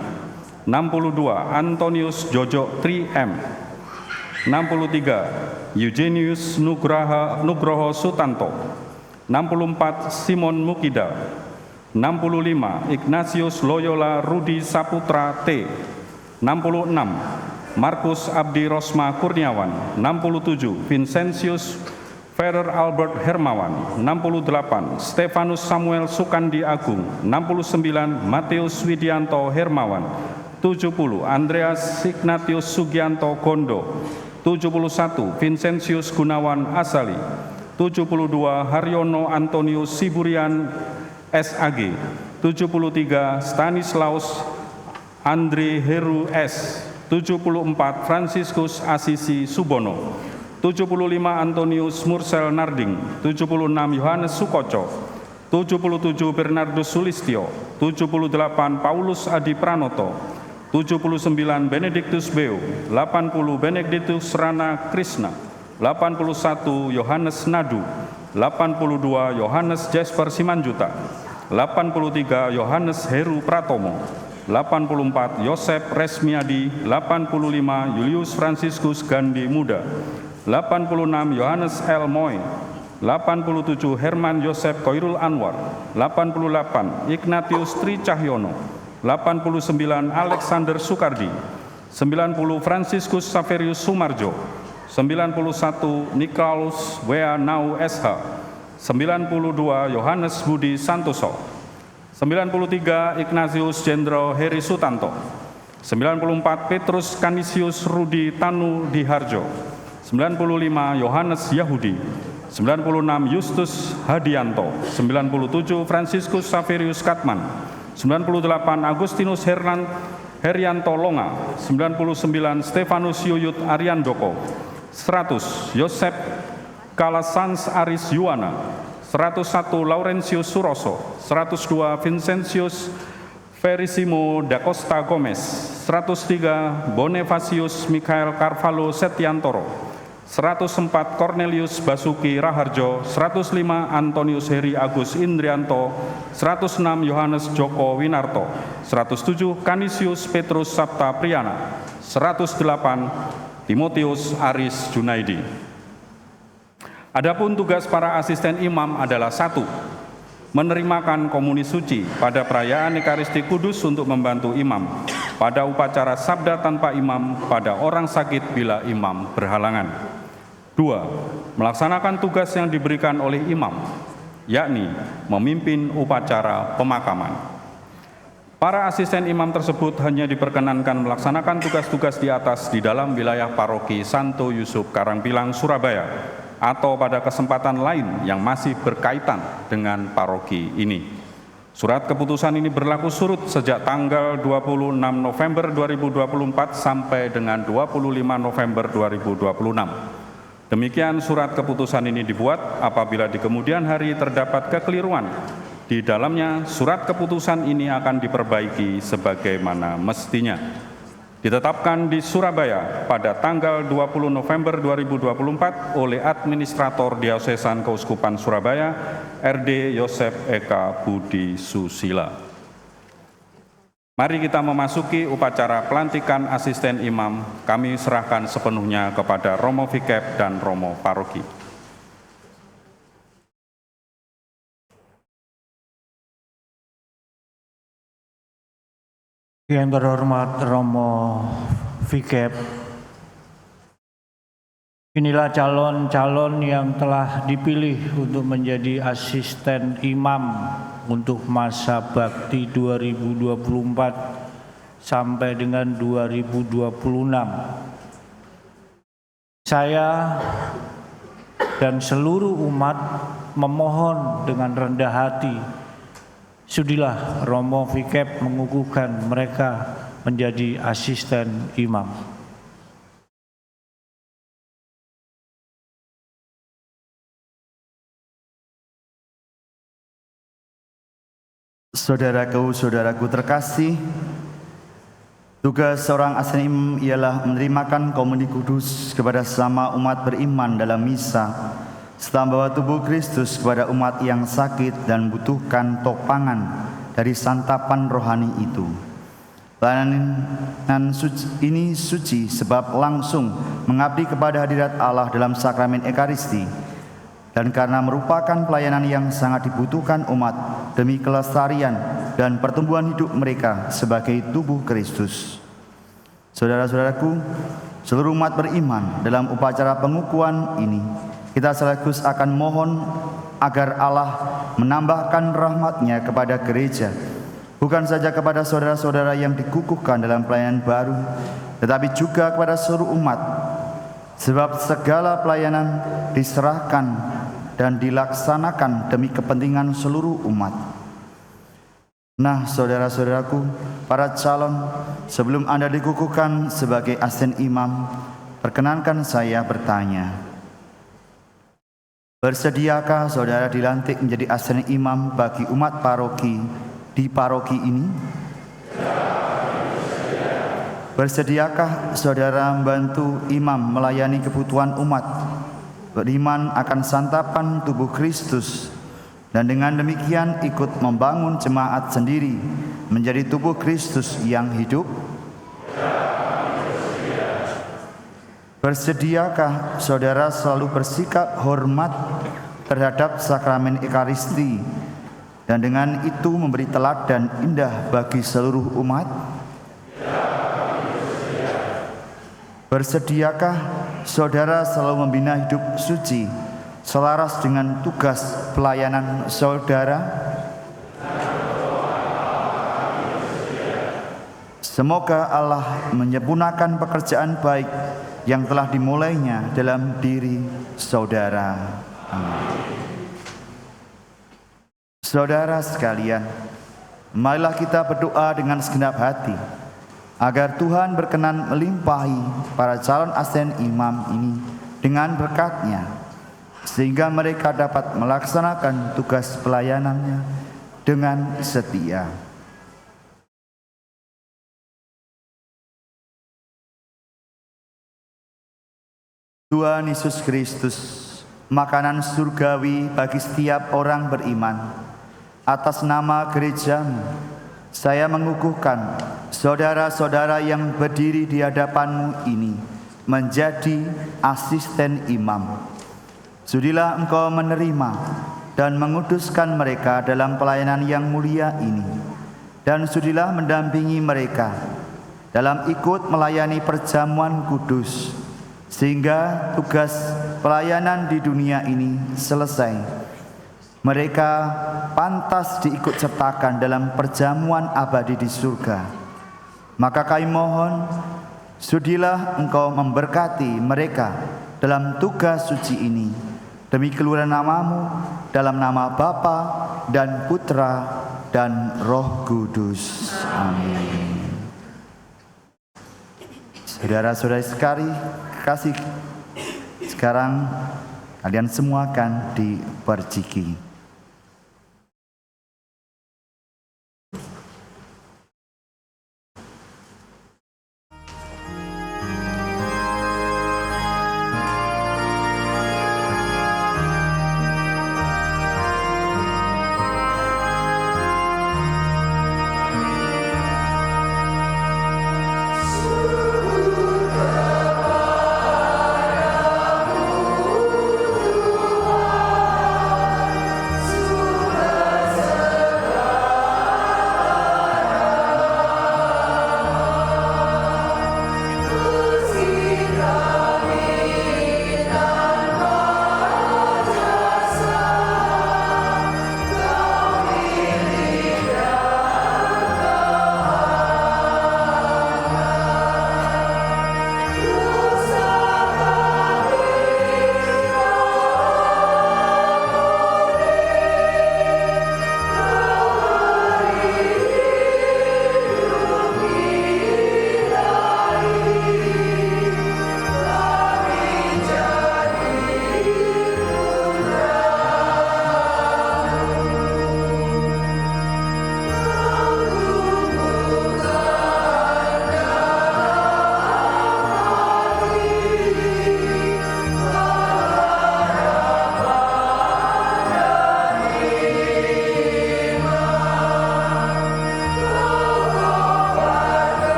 [SPEAKER 7] 62. Antonius Jojo Tri M. 63. Eugenius Nugroho Sutanto. 64. Simon Mukida. 65. Ignatius Loyola Rudi Saputra T. 66. Markus Abdi Rosma Kurniawan. 67. Vincentius Ferrer Albert Hermawan. 68. Stefanus Samuel Sukandi Agung. 69. Matius Widianto Hermawan. 70. Andreas Ignatius Sugianto Gondo. 71. Vincentius Gunawan Asali. 72. Haryono Antonius Siburian SAG. 73. Stanislaus Andre Heru S. 74. Franciscus Asisi Subono. 75. Antonius Mursel Narding. 76. Yohanes Sukoco. 77. Bernardus Sulistyo. 78. Paulus Adi Pranoto. 79. Benedictus Beo. 80. Benedictus Rana Krishna. 81. Yohanes Nadu. 82. Yohanes Jasper Simanjuta. 83. Yohanes Heru Pratomo. 84. Yosep Resmiadi. 85. Julius Franciscus Gandhi Muda. 86. Yohanes L. Moy. 87. Herman Yosep Koirul Anwar. 88. Ignatius Tri Cahyono. 89. Alexander Sukardi. 90. Franciscus Saverius Sumarjo. 91. Nikolaus Wea Nau SH. 92. Yohanes Budi Santoso. 93. Ignatius Jendro Heri Sutanto. 94. Petrus Canisius Rudi Tanu Diharjo. 95. Yohanes Yahudi. 96. Justus Hadianto. 97. Franciscus Saverius Katman. 98. Agustinus Herianto Longa. 99. Stefanus Yuyut Ariandoko. 100. Yosep Kalasans Aris Yuwana. 101. Laurentius Suroso. 102. Vincentius Verissimo da Costa Gomez. 103. Bonifacius Mikael Carvalho Setiantoro. 104. Cornelius Basuki Raharjo. 105. Antonius Heri Agus Indrianto. 106. Yohanes Joko Winarto. 107. Canisius Petrus Sabta Priyana. 108. Timotius Aris Junaidi. Adapun tugas para asisten imam adalah 1. menerimakan komuni suci pada perayaan Ekaristi Kudus untuk membantu imam pada upacara sabda tanpa imam pada orang sakit bila imam berhalangan. 2. Melaksanakan tugas yang diberikan oleh imam, yakni memimpin upacara pemakaman. Para asisten imam tersebut hanya diperkenankan melaksanakan tugas-tugas di atas di dalam wilayah paroki Santo Yusuf Karangpilang, Surabaya, atau pada kesempatan lain yang masih berkaitan dengan paroki ini. Surat keputusan ini berlaku surut sejak tanggal 26 November 2024 sampai dengan 25 November 2026. Demikian surat keputusan ini dibuat apabila di kemudian hari terdapat kekeliruan di dalamnya. Surat keputusan ini akan diperbaiki sebagaimana mestinya. Ditetapkan di Surabaya pada tanggal 20 November 2024 oleh Administrator Diosesan Keuskupan Surabaya, RD Yosef Eka Budi Susila. Mari kita memasuki upacara pelantikan asisten imam. Kami serahkan sepenuhnya kepada Romo Vikep dan Romo Paroki.
[SPEAKER 6] Yang terhormat Romo Vikep, inilah calon-calon yang telah dipilih untuk menjadi asisten imam untuk masa bakti 2024 sampai dengan 2026. Saya dan seluruh umat memohon dengan rendah hati, sudilah Romo Vikep mengukuhkan mereka menjadi asisten imam.
[SPEAKER 2] Saudaraku terkasih, tugas seorang asisten imam ialah menerimakan komuni kudus kepada sesama umat beriman dalam misa, serta membawa tubuh Kristus kepada umat yang sakit dan membutuhkan topangan dari santapan rohani itu. Pelayanan ini suci sebab langsung mengabdi kepada hadirat Allah dalam sakramen Ekaristi, dan karena merupakan pelayanan yang sangat dibutuhkan umat demi kelestarian dan pertumbuhan hidup mereka sebagai tubuh Kristus. Saudara-saudaraku, seluruh umat beriman dalam upacara pengukuhan ini, kita sekaligus akan mohon agar Allah menambahkan rahmat-Nya kepada gereja, bukan saja kepada saudara-saudara yang dikukuhkan dalam pelayanan baru, tetapi juga kepada seluruh umat, sebab segala pelayanan diserahkan dan dilaksanakan demi kepentingan seluruh umat. Nah, saudara-saudaraku, para calon, sebelum Anda dikukuhkan sebagai asisten imam, perkenankan saya bertanya, bersediakah saudara dilantik menjadi asisten imam bagi umat paroki di paroki ini? Bersediakah saudara membantu imam melayani kebutuhan umat, beriman akan santapan tubuh Kristus, dan dengan demikian ikut membangun jemaat sendiri menjadi tubuh Kristus yang hidup? Bersediakah saudara selalu bersikap hormat terhadap sakramen Ekaristi dan dengan itu memberi teladan indah bagi seluruh umat? Bersediakah saudara selalu membina hidup suci selaras dengan tugas pelayanan saudara? Semoga Allah menyempurnakan pekerjaan baik yang telah dimulainya dalam diri saudara. Amin. Saudara sekalian, marilah kita berdoa dengan segenap hati agar Tuhan berkenan melimpahi para calon asisten imam ini dengan berkat-Nya, sehingga mereka dapat melaksanakan tugas pelayanannya dengan setia. Tuhan Yesus Kristus, makanan surgawi bagi setiap orang beriman, atas nama gereja-Mu, saya mengukuhkan saudara-saudara yang berdiri di hadapan-Mu ini menjadi asisten imam. Sudilah Engkau menerima dan menguduskan mereka dalam pelayanan yang mulia ini. Dan sudilah mendampingi mereka dalam ikut melayani perjamuan kudus, sehingga tugas pelayanan di dunia ini selesai. Mereka pantas diikut sertakan dalam perjamuan abadi di surga. Maka kami mohon, sudilah Engkau memberkati mereka dalam tugas suci ini, demi keluhuran nama-Mu, dalam nama Bapa dan Putra dan Roh Kudus. Amin. Saudara-saudari sekali kasih, sekarang kalian semua akan diperciki.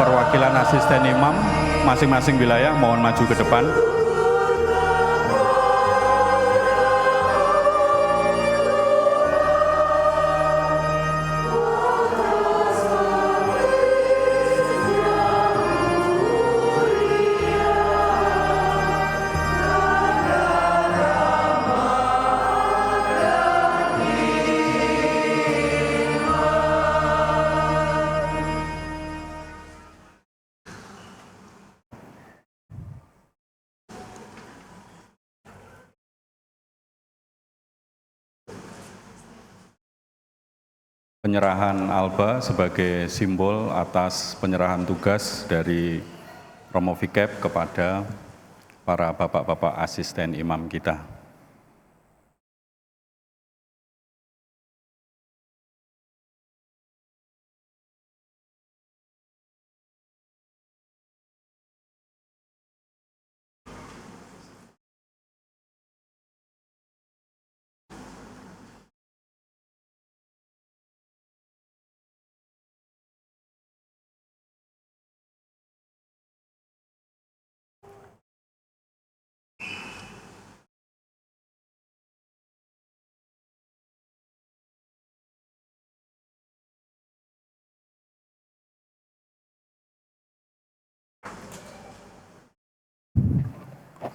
[SPEAKER 7] Perwakilan asisten imam masing-masing wilayah mohon maju ke depan. Penyerahan alba sebagai simbol atas penyerahan tugas dari Romo Vikep kepada para bapak-bapak asisten imam kita.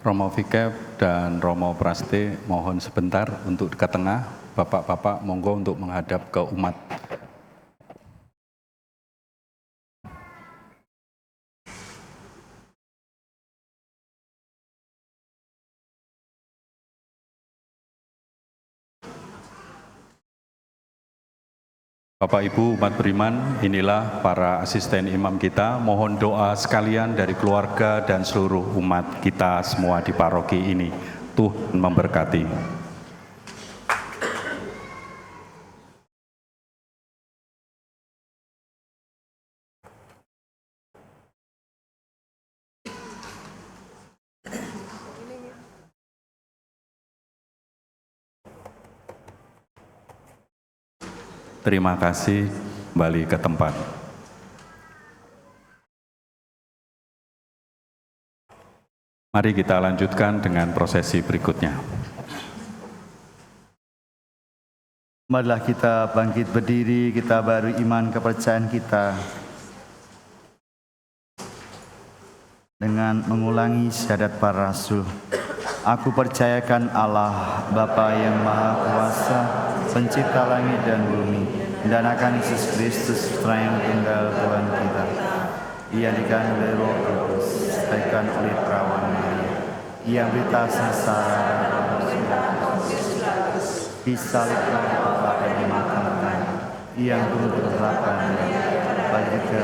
[SPEAKER 7] Romo Vikep dan Romo Praste mohon sebentar untuk ke tengah. Bapak-bapak monggo untuk menghadap ke umat. Bapak Ibu umat beriman, inilah para asisten imam kita. Mohon doa sekalian dari keluarga dan seluruh umat kita semua di paroki ini. Tuhan memberkati. Terima kasih, kembali ke tempat. Mari kita lanjutkan dengan prosesi berikutnya.
[SPEAKER 2] Marilah kita bangkit berdiri, kita baru iman kepercayaan kita dengan mengulangi syahadat para rasul. Aku percayakan Allah, Bapa yang Maha Kuasa, Pencipta langit dan bumi, dan akan Yesus Kristus, Putra yang tunggal Tuhan kita. Ia dikandung dari Roh Kudus, dilahirkan oleh perawan Maria. Ia berita sengsara, disalibkan dan dimakamkan. Ia turun ke neraka, bagi ke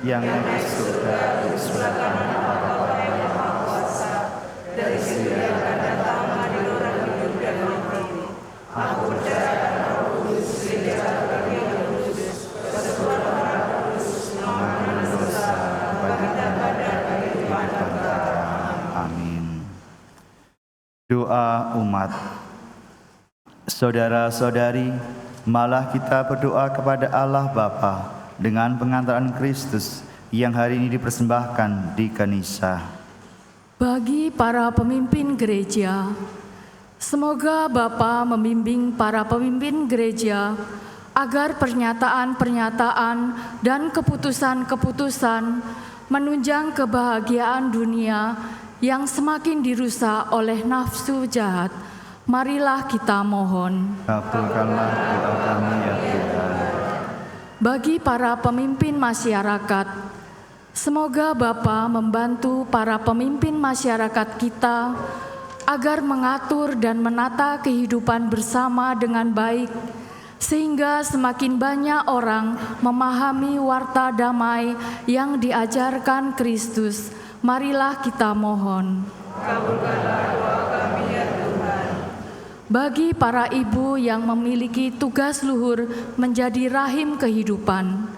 [SPEAKER 2] yang naik ke surga, di sebelah kanan Allah Bapa yang Maha Kuasa, dari sini akan datang mengadili orang hidup dan orang mati. Aku percaya Roh Kudus, gereja kami yang kudus, persekutuan orang kudus, mengampuni dosa, kebangkitan badan, kehidupan kekal. Amin. Doa umat. Saudara-saudari, malah kita berdoa kepada Allah Bapa dengan pengantaran Kristus yang hari ini dipersembahkan di Kanisa.
[SPEAKER 3] Bagi para pemimpin gereja, semoga Bapa membimbing para pemimpin gereja agar pernyataan-pernyataan dan keputusan-keputusan menunjang kebahagiaan dunia yang semakin dirusak oleh nafsu jahat. Marilah kita mohon.
[SPEAKER 2] Kabulkanlah doa kami ya Tuhan.
[SPEAKER 3] Bagi para pemimpin masyarakat, semoga Bapa membantu para pemimpin masyarakat kita agar mengatur dan menata kehidupan bersama dengan baik, sehingga semakin banyak orang memahami warta damai yang diajarkan Kristus. Marilah kita mohon.
[SPEAKER 5] Kabulkanlah doa kami ya Tuhan.
[SPEAKER 3] Bagi para ibu yang memiliki tugas luhur menjadi rahim kehidupan,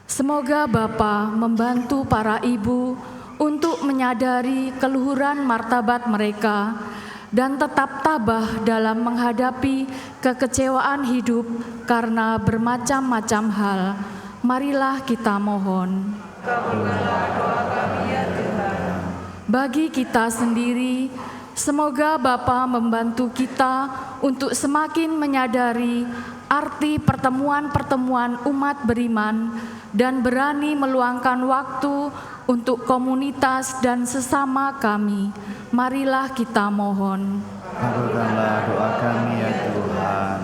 [SPEAKER 3] semoga Bapa membantu para ibu untuk menyadari keluhuran martabat mereka dan tetap tabah dalam menghadapi kekecewaan hidup karena bermacam-macam hal. Marilah kita mohon.
[SPEAKER 5] Kabulkanlah doa kami ya Tuhan.
[SPEAKER 3] Bagi kita sendiri, semoga Bapa membantu kita untuk semakin menyadari arti pertemuan-pertemuan umat beriman dan berani meluangkan waktu untuk komunitas dan sesama kami. Marilah kita mohon.
[SPEAKER 2] Kabulkanlah doa kami ya Tuhan.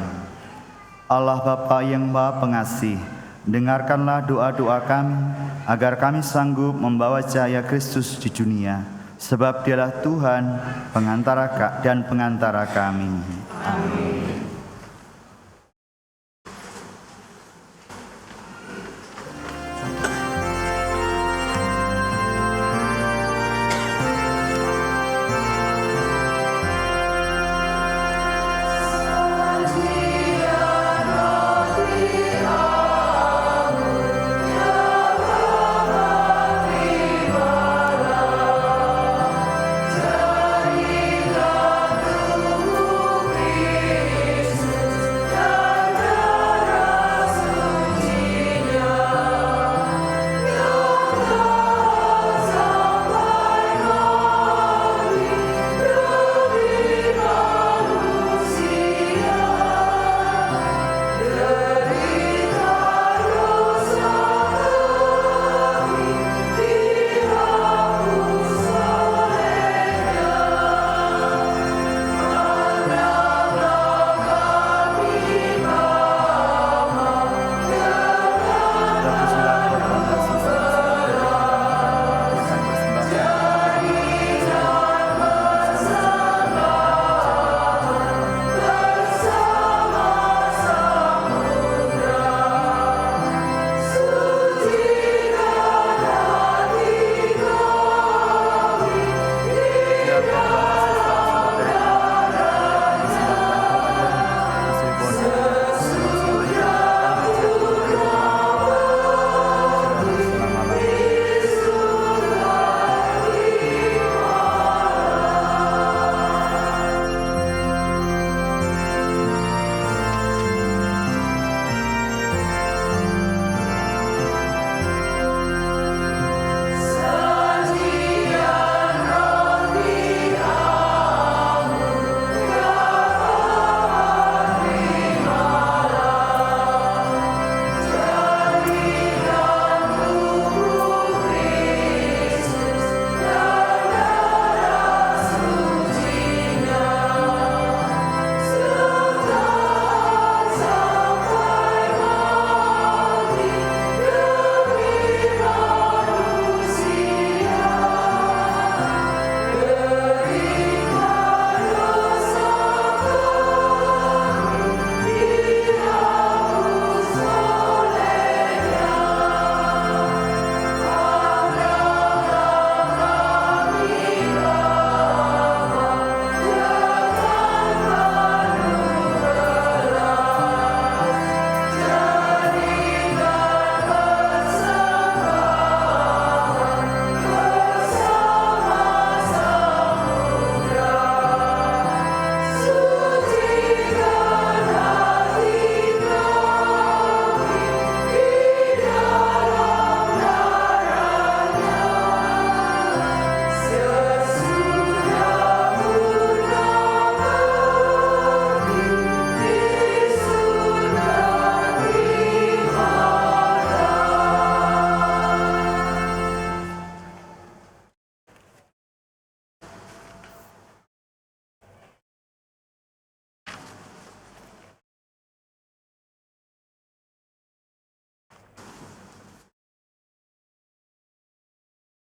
[SPEAKER 2] Allah Bapa yang Maha Pengasih, dengarkanlah doa-doa kami agar kami sanggup membawa cahaya Kristus di dunia, sebab Dialah Tuhan pengantara kami. Amin.
[SPEAKER 5] Jadilah tubuh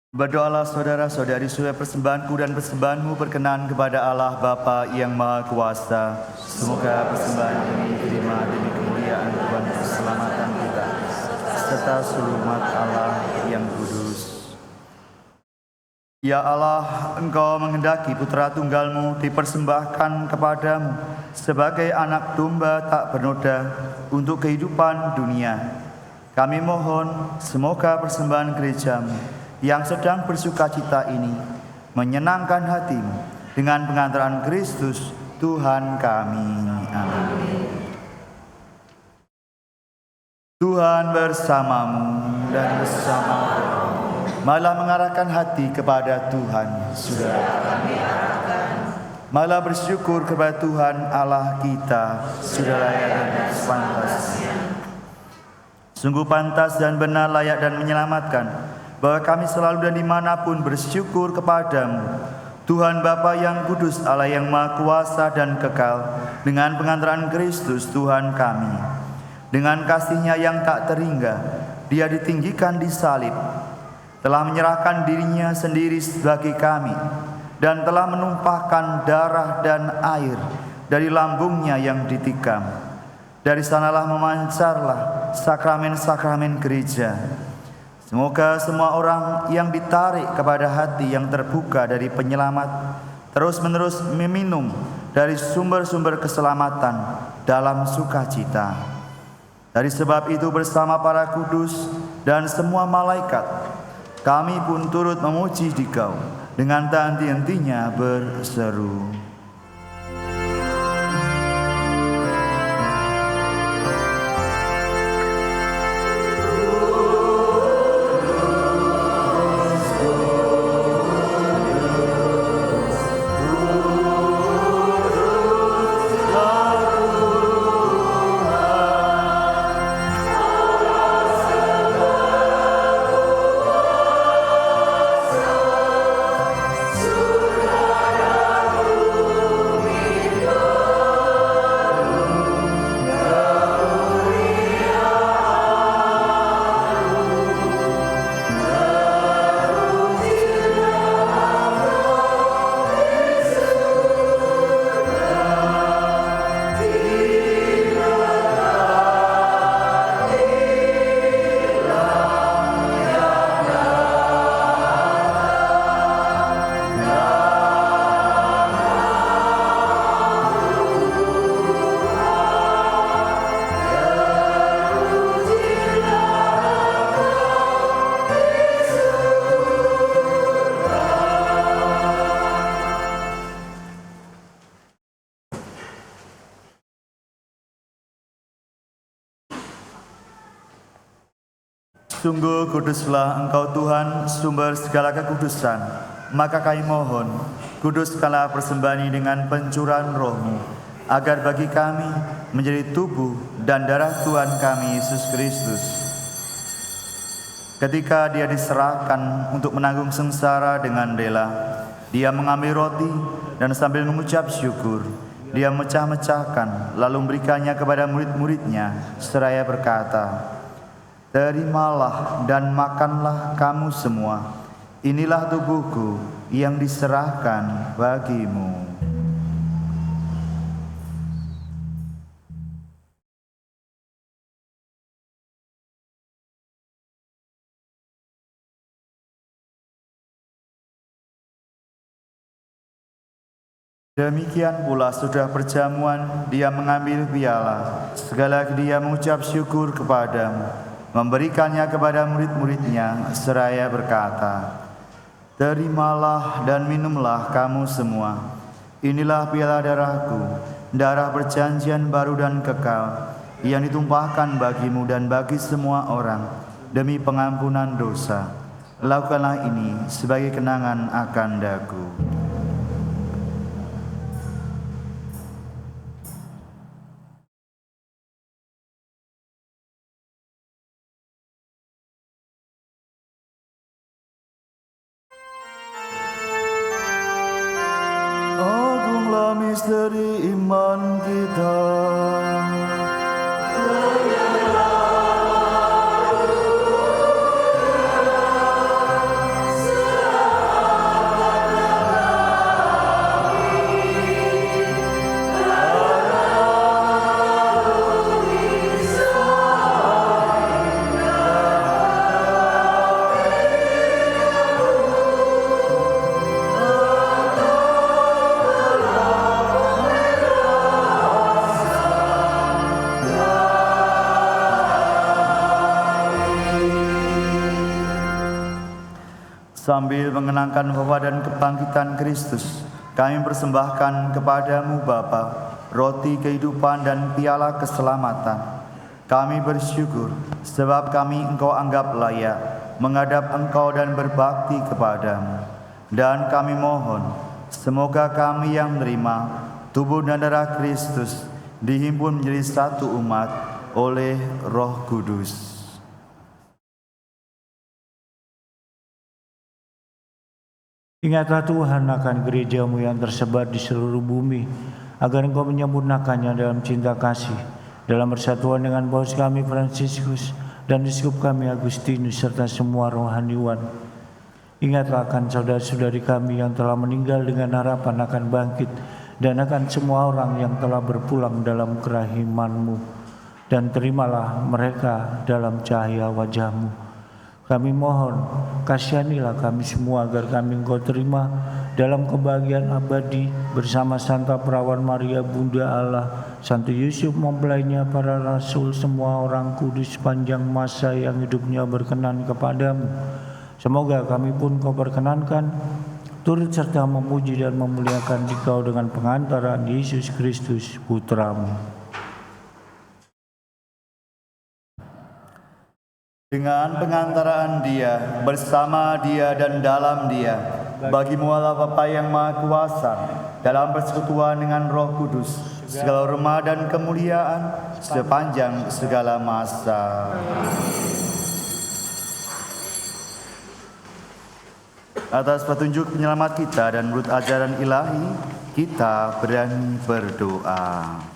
[SPEAKER 2] Berdoalah saudara-saudari supaya persembahanku dan persembahanmu berkenan kepada Allah Bapa yang Maha Kuasa. Semoga persembahan ini diterima demi kemuliaan Tuhan keselamatan kita, serta seluruh umat Allah yang kudus. Ya Allah, Engkau menghendaki putra tunggalmu dipersembahkan kepadamu sebagai anak domba tak bernoda untuk kehidupan dunia. Kami mohon semoga persembahan gerejamu yang sedang bersuka cita ini menyenangkan hatimu dengan pengantaran Kristus Tuhan kami. Amin. Tuhan bersamamu dan bersama malah mengarahkan hati kepada Tuhan. Sudah kami arahkan. Malah bersyukur kepada Tuhan Allah kita. Sudah layak dan sepantasnya. Sungguh pantas dan benar, layak dan menyelamatkan, bahwa kami selalu dan dimanapun bersyukur kepadamu, Tuhan Bapa yang kudus, Allah yang Maha Kuasa dan kekal, dengan pengantaran Kristus Tuhan kami. Dengan kasih-Nya yang tak terhingga, Dia ditinggikan di salib, telah menyerahkan dirinya sendiri bagi kami, dan telah menumpahkan darah dan air dari lambungnya yang ditikam. Dari sanalah memancarlah sakramen-sakramen gereja. Semoga semua orang yang ditarik kepada hati yang terbuka dari penyelamat terus-menerus meminum dari sumber-sumber keselamatan dalam sukacita. Dari sebab itu bersama para kudus dan semua malaikat, kami pun turut memuji Dikau dengan tak henti-hentinya berseru. Sungguh kuduslah Engkau Tuhan, sumber segala kekudusan. Maka kami mohon, kuduskanlah persembahan ini dengan pencurahan Roh-Mu, agar bagi kami menjadi tubuh dan darah Tuhan kami Yesus Kristus. Ketika Dia diserahkan untuk menanggung sengsara dengan rela, Dia mengambil roti dan sambil mengucap syukur, Dia mecah-mecahkan, lalu memberikannya kepada murid-muridnya, seraya berkata, "Terimalah dan makanlah kamu semua. Inilah tubuhku yang diserahkan bagimu." Demikian pula sudah perjamuan, Dia mengambil piala. Segala Dia mengucap syukur kepadamu, memberikannya kepada murid-muridnya, seraya berkata, "Terimalah dan minumlah kamu semua. Inilah piala darahku, darah perjanjian baru dan kekal, yang ditumpahkan bagimu dan bagi semua orang, demi pengampunan dosa. Lakukanlah ini sebagai kenangan akan daku." Agunglah misteri iman kita.
[SPEAKER 4] Menyelamatkan
[SPEAKER 2] Sambil mengenangkan wafat dan kebangkitan Kristus, kami persembahkan kepadamu Bapa, roti kehidupan dan piala keselamatan. Kami bersyukur sebab kami Engkau anggap layak menghadap Engkau dan berbakti kepadamu. Dan kami mohon, semoga kami yang menerima tubuh dan darah Kristus dihimpun menjadi satu umat oleh Roh Kudus.
[SPEAKER 6] Ingatlah Tuhan akan gereja-Mu yang tersebar di seluruh bumi, agar Engkau menyempurnakannya dalam cinta kasih, dalam persatuan dengan Paus kami Fransiskus dan Uskup kami Agustinus serta semua rohaniwan. Ingatlah akan saudara-saudari kami yang telah meninggal dengan harapan akan bangkit, dan akan semua orang yang telah berpulang dalam kerahiman-Mu, dan terimalah mereka dalam cahaya wajah-Mu. Kami mohon, kasihanilah kami semua agar kami Engkau terima dalam kebahagiaan abadi bersama Santa Perawan Maria Bunda Allah, Santo Yusuf mempelainya, para rasul, semua orang kudus sepanjang masa yang hidupnya berkenan kepadamu. Semoga kami pun Kau perkenankan turut serta memuji dan memuliakan Dikau dengan pengantaran Yesus Kristus Putra-Mu.
[SPEAKER 2] Dengan pengantaraan Dia, bersama Dia dan dalam Dia, bagi-Mu Allah Bapa yang Maha Kuasa, dalam persekutuan dengan Roh Kudus, segala hormat dan kemuliaan sepanjang segala masa. Atas petunjuk penyelamat kita dan menurut ajaran ilahi, kita berani berdoa.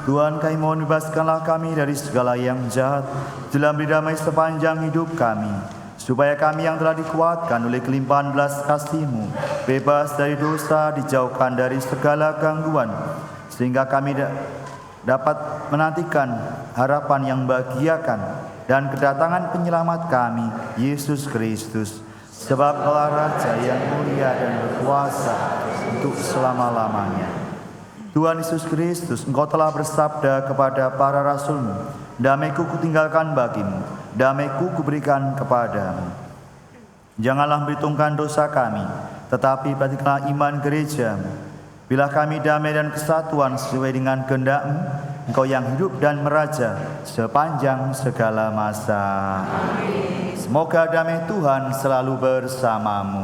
[SPEAKER 2] Tuhan, kami mohon bebaskanlah kami dari segala yang jahat, dalam damai sepanjang hidup kami, supaya kami yang telah dikuatkan oleh kelimpahan belas kasih-Mu, bebas dari dosa, dijauhkan dari segala gangguan, sehingga kami dapat menantikan harapan yang membahagiakan dan kedatangan penyelamat kami, Yesus Kristus. Sebab Kaulah Raja yang mulia dan berkuasa untuk selama-lamanya. Tuhan Yesus Kristus, Engkau telah bersabda kepada para rasul-Mu, damai-Ku kutinggalkan bagi-Mu, damai-Ku kuberikan kepadamu. Janganlah memperhitungkan dosa kami, tetapi perhatikanlah iman gereja-Mu. Bila kami damai dan kesatuan sesuai dengan kehendak-Mu, Engkau yang hidup dan meraja sepanjang segala masa. Amin. Semoga damai Tuhan selalu bersamamu.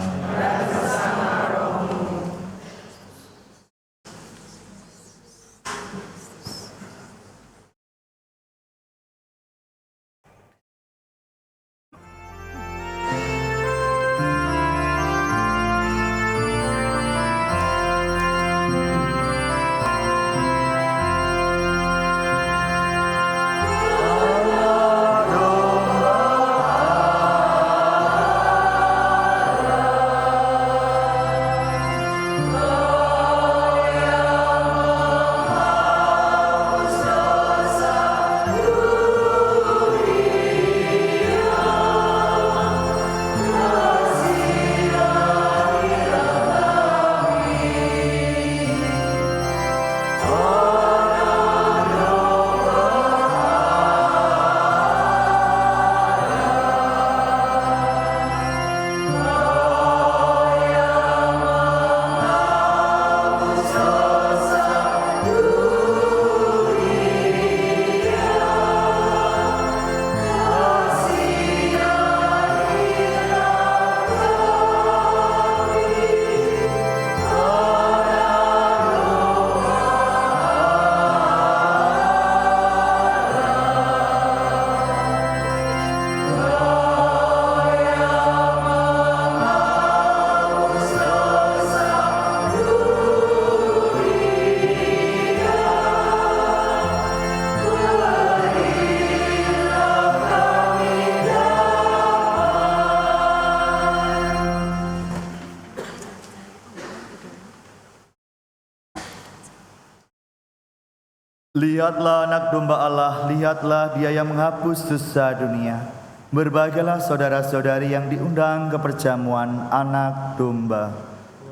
[SPEAKER 2] Lihatlah anak domba Allah, lihatlah dia yang menghapus dosa dunia. Berbahagialah saudara-saudari yang diundang ke perjamuan anak domba.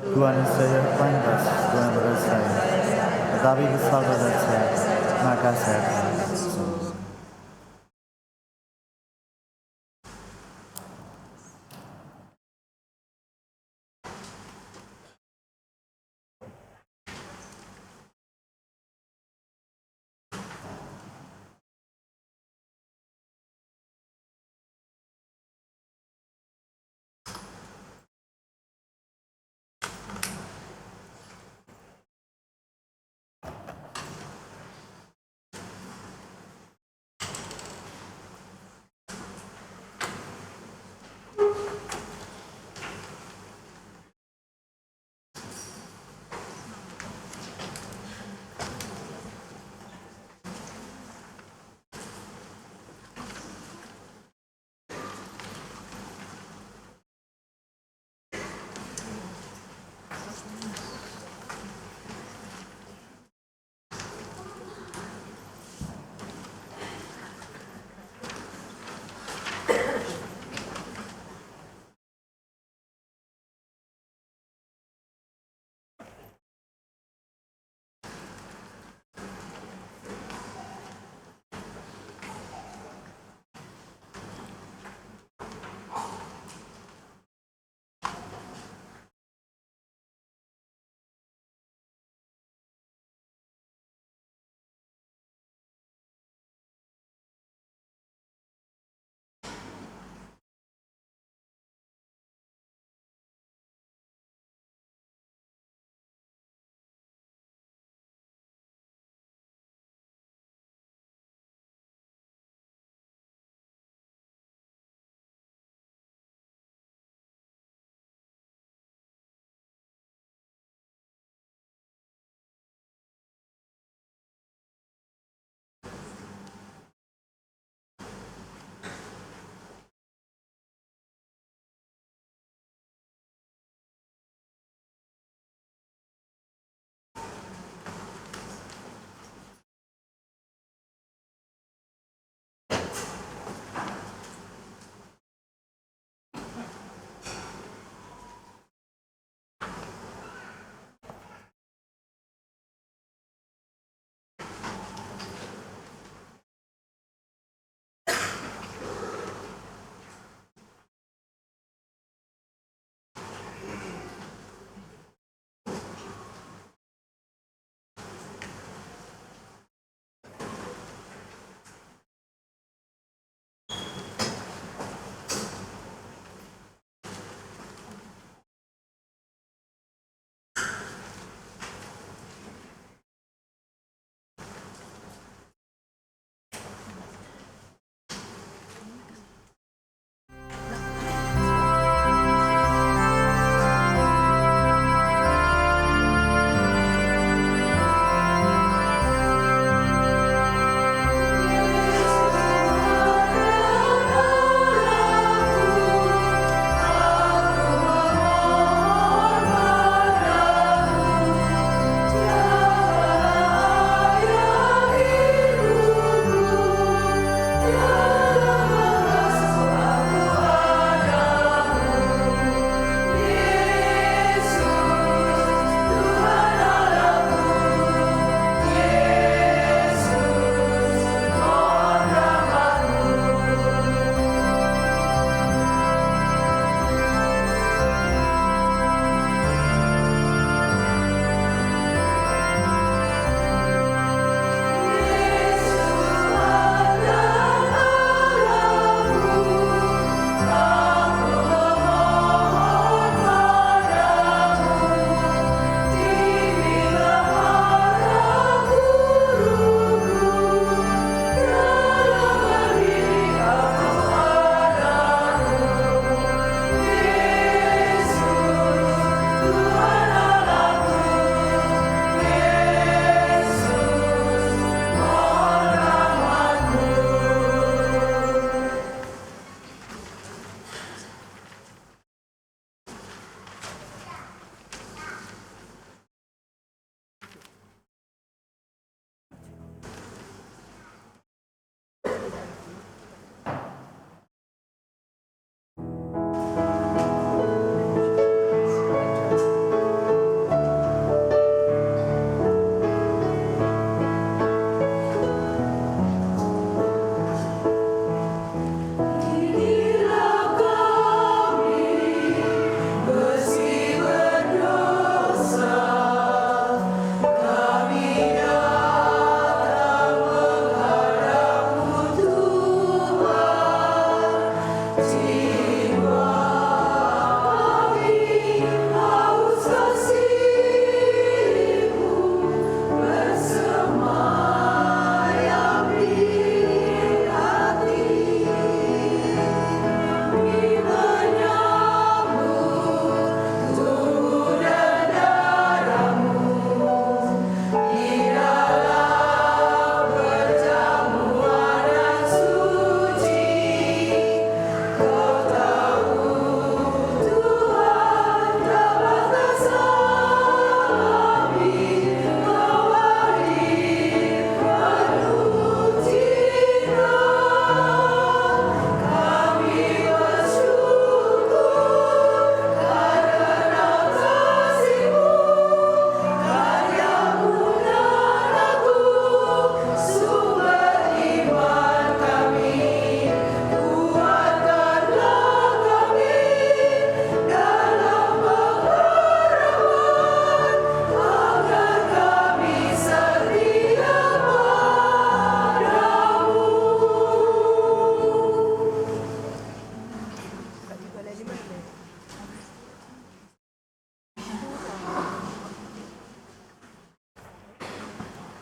[SPEAKER 2] Tuhan saya pantas, Tuhan berat saya. Tetapi kesalahan saya, maka saya pantas.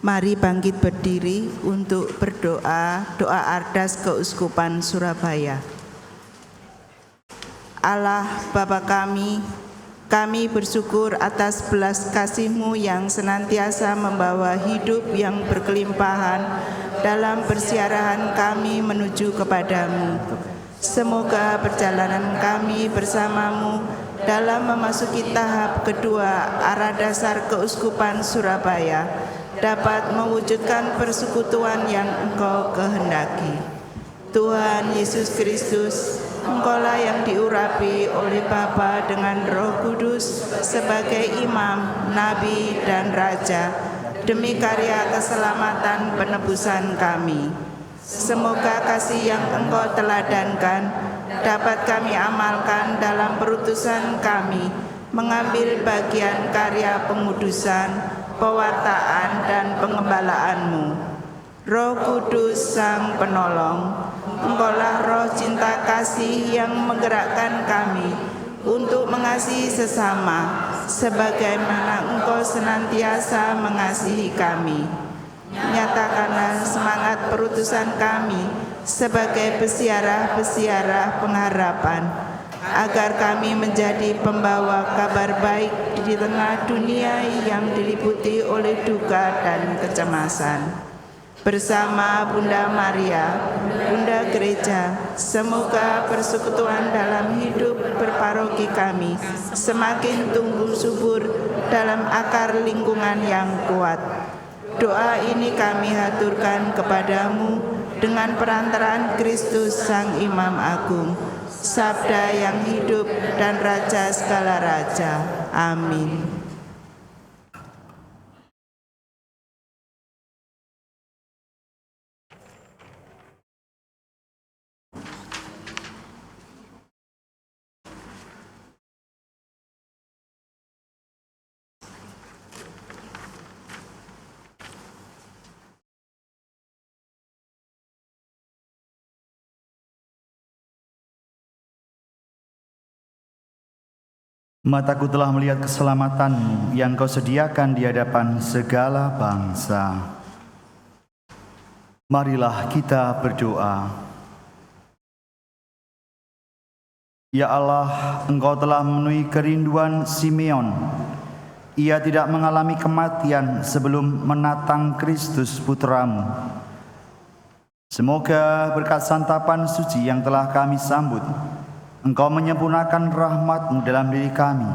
[SPEAKER 8] Mari bangkit berdiri untuk berdoa, doa Ardas Keuskupan Surabaya. Allah Bapa kami bersyukur atas belas kasih-Mu yang senantiasa membawa hidup yang berkelimpahan dalam persiarahan kami menuju kepadamu. Semoga perjalanan kami bersamamu dalam memasuki tahap kedua arah dasar Keuskupan Surabaya dapat mewujudkan persekutuan yang Engkau kehendaki. Tuhan Yesus Kristus, Engkaulah yang diurapi oleh Bapa dengan Roh Kudus sebagai imam, nabi, dan raja demi karya keselamatan penebusan kami. Semoga kasih yang Engkau teladankan dapat kami amalkan dalam perutusan kami mengambil bagian karya pengudusan, pewartaan, dan pengembalaanmu. Roh Kudus Sang Penolong, Engkaulah roh cinta kasih yang menggerakkan kami untuk mengasihi sesama sebagaimana Engkau senantiasa mengasihi kami. Nyatakanlah semangat perutusan kami sebagai pesiarah-pesiarah pengharapan, agar kami menjadi pembawa kabar baik di tengah dunia yang diliputi oleh duka dan kecemasan. Bersama Bunda Maria, Bunda Gereja, semoga persekutuan dalam hidup berparoki kami semakin tumbuh subur dalam akar lingkungan yang kuat. Doa ini kami haturkan kepadamu dengan perantaraan Kristus Sang Imam Agung, Sabda yang hidup dan Raja segala Raja. Amin.
[SPEAKER 2] Mataku telah melihat keselamatan-Mu yang Kau sediakan di hadapan segala bangsa. Marilah kita berdoa. Ya Allah, Engkau telah memenuhi kerinduan Simeon. Ia tidak mengalami kematian sebelum menatang Kristus Putra-Mu. Semoga berkat santapan suci yang telah kami sambut, Engkau menyempurnakan rahmat-Mu dalam diri kami,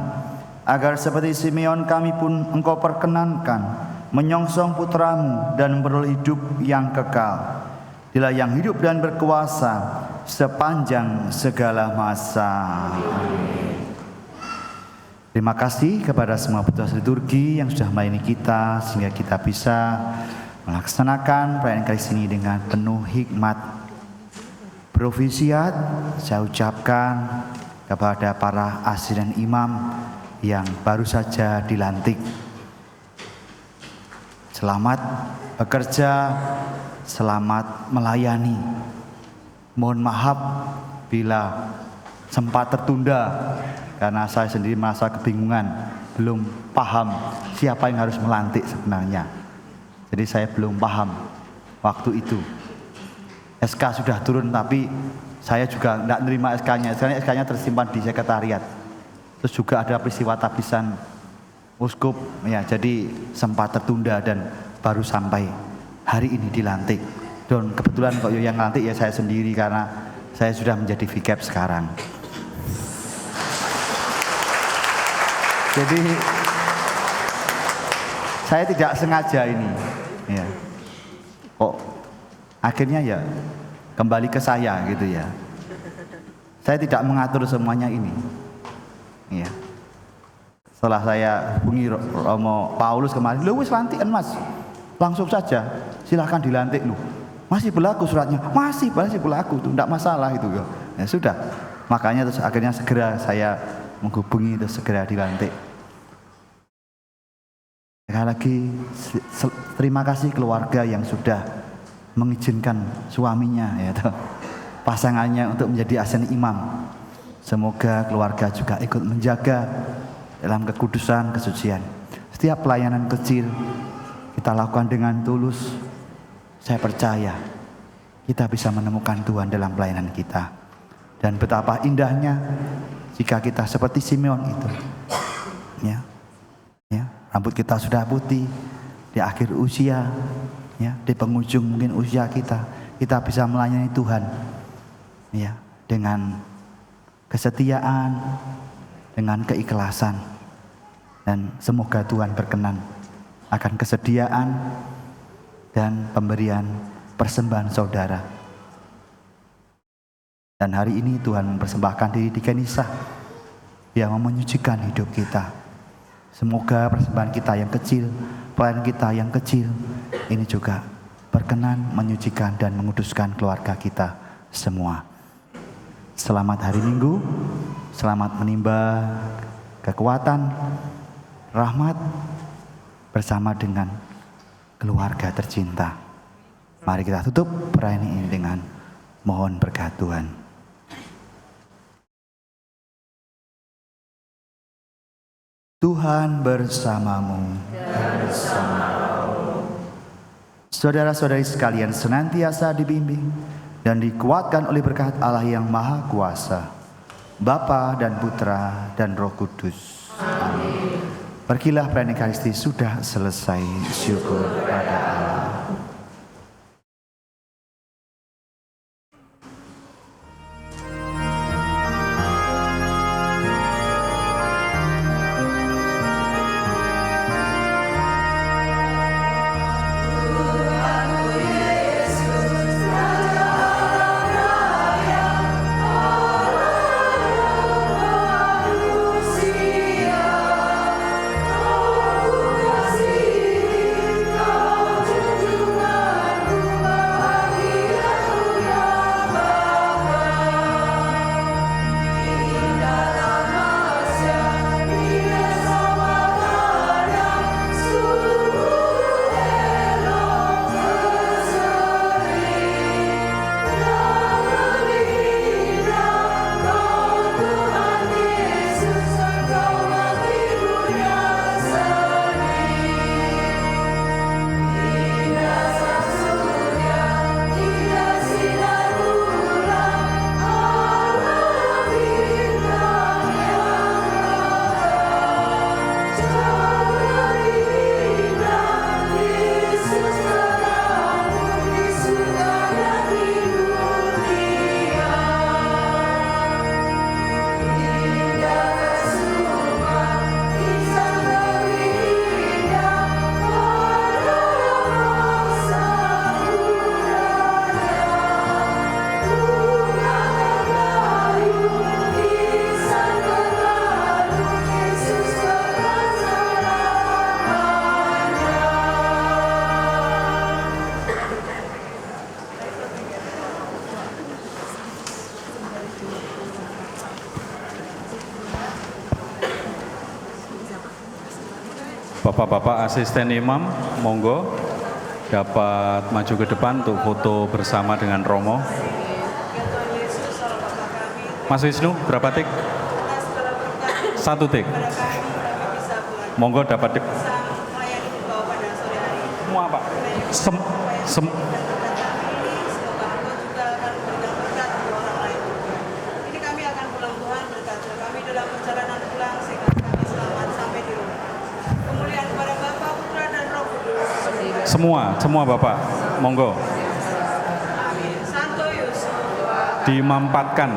[SPEAKER 2] agar seperti Simeon kami pun Engkau perkenankan menyongsong Putra-Mu dan memperoleh hidup yang kekal. Dialah yang hidup dan berkuasa sepanjang segala masa. Terima kasih kepada semua petugas liturgi yang sudah melayani kita, sehingga kita bisa melaksanakan perayaan Ekaristi ini dengan penuh hikmat. Provisiat saya ucapkan kepada para asisten imam yang baru saja dilantik. Selamat bekerja, selamat melayani. Mohon maaf bila sempat tertunda karena saya sendiri merasa kebingungan, belum paham siapa yang harus melantik sebenarnya. Jadi saya belum paham waktu itu. SK sudah turun tapi saya juga tidak menerima SK-nya. SK-nya tersimpan di sekretariat. Terus juga ada peristiwa tabisan uskup, ya, jadi sempat tertunda dan baru sampai hari ini dilantik. Dan kebetulan kok yang lantik ya saya sendiri karena saya sudah menjadi VCAP sekarang. Jadi saya tidak sengaja ini, ya. Kok akhirnya ya kembali ke saya gitu ya. Saya tidak mengatur semuanya ini. Ya. Setelah saya hubungi Romo Paulus kemarin, "Loh wis lantikan Mas. Langsung saja, silahkan dilantik lu. Masih berlaku suratnya?" Masih berlaku tuh, enggak masalah itu ya. Ya sudah. Makanya terus akhirnya segera saya menghubungi terus segera dilantik. Sekali lagi terima kasih keluarga yang sudah mengizinkan suaminya ya pasangannya untuk menjadi asisten imam. Semoga keluarga juga ikut menjaga dalam kekudusan, kesucian. Setiap pelayanan kecil kita lakukan dengan tulus, saya percaya kita bisa menemukan Tuhan dalam pelayanan kita. Dan betapa indahnya jika kita seperti Simeon itu, ya, rambut kita sudah putih, di akhir usia, ya, di penghujung mungkin usia kita bisa melayani Tuhan, ya, dengan kesetiaan, dengan keikhlasan, dan semoga Tuhan berkenan akan kesediaan dan pemberian persembahan saudara. Dan hari ini Tuhan mempersembahkan diri di Kenisah yang menyucikan hidup kita. Semoga persembahan kita yang kecil, pelayanan kita yang kecil, ini juga berkenan menyucikan dan menguduskan keluarga kita semua. Selamat hari Minggu, selamat menimba kekuatan, rahmat bersama dengan keluarga tercinta. Mari kita tutup perayaan ini dengan mohon berkat Tuhan. Tuhan bersamamu. Saudara-saudari sekalian, senantiasa dibimbing dan dikuatkan oleh berkat Allah yang Maha Kuasa, Bapa dan Putra dan Roh Kudus. Amin. Pergilah, perayaan Ekaristi sudah selesai. Syukur pada Allah.
[SPEAKER 7] Bapak-bapak asisten imam, monggo dapat maju ke depan untuk foto bersama dengan Romo. Mas Wisnu, berapa tik? 1 tik. Monggo dapat semua Pak.
[SPEAKER 5] Ini kami akan pulang, Tuhan berkati kami dalam perjalanan pulang sehingga kami selamat sampai di rumah. Kemuliaan kepada Bapa, Putra dan Roh Kudus.
[SPEAKER 7] Semua Bapak, monggo.
[SPEAKER 5] Santo Yusuf
[SPEAKER 7] Dimampatkan.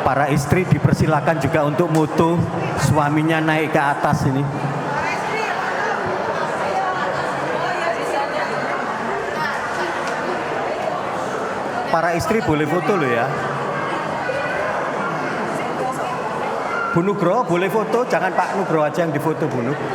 [SPEAKER 1] Para istri dipersilakan juga untuk mutu suaminya naik ke atas ini. Para istri boleh foto loh ya. Bu Nugroho boleh foto, jangan Pak Nugroho aja yang difoto Bu Nugroho.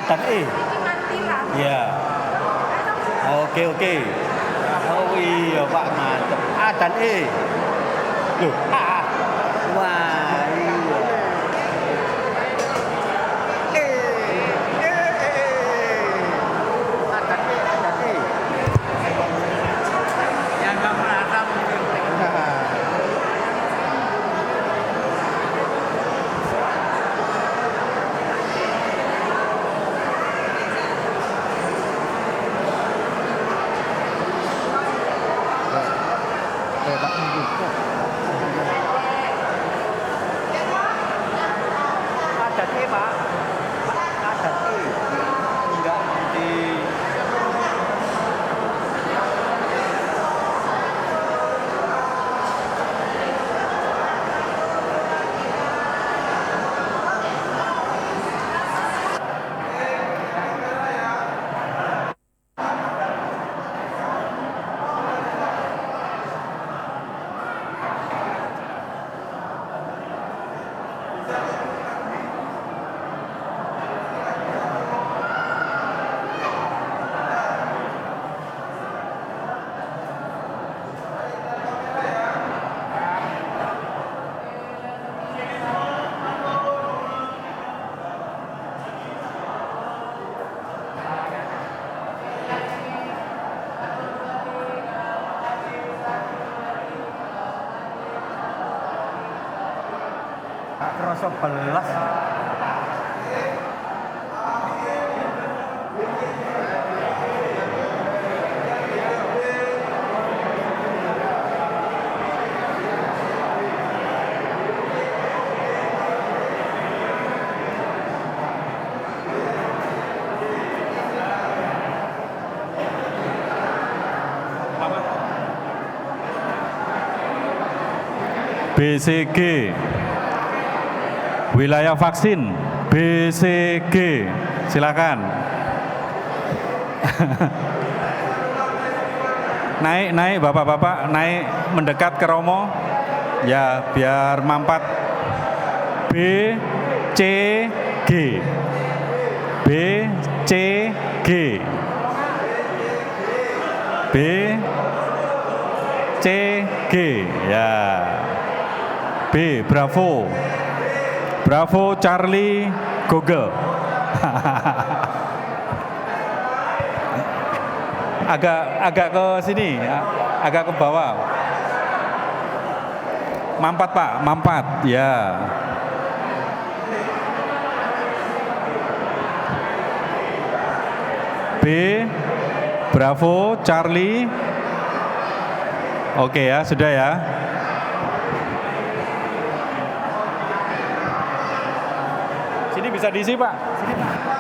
[SPEAKER 9] dan E. Ya. Oke. Oh iya Pak, mantap. A dan E. Loh, A. Wah, iya. A dan E. Yang nggak merasa mungkin. Kerasa belas.
[SPEAKER 7] BCG wilayah vaksin BCG, silakan. naik bapak-bapak, naik mendekat ke Romo ya biar mampat. BCG BCG ya. B Bravo Charlie Google. agak ke sini, agak ke bawah. Mampat Pak, mampat ya. B Bravo Charlie. Oke ya, sudah ya. Sini bisa diisi Pak. Sini Pak.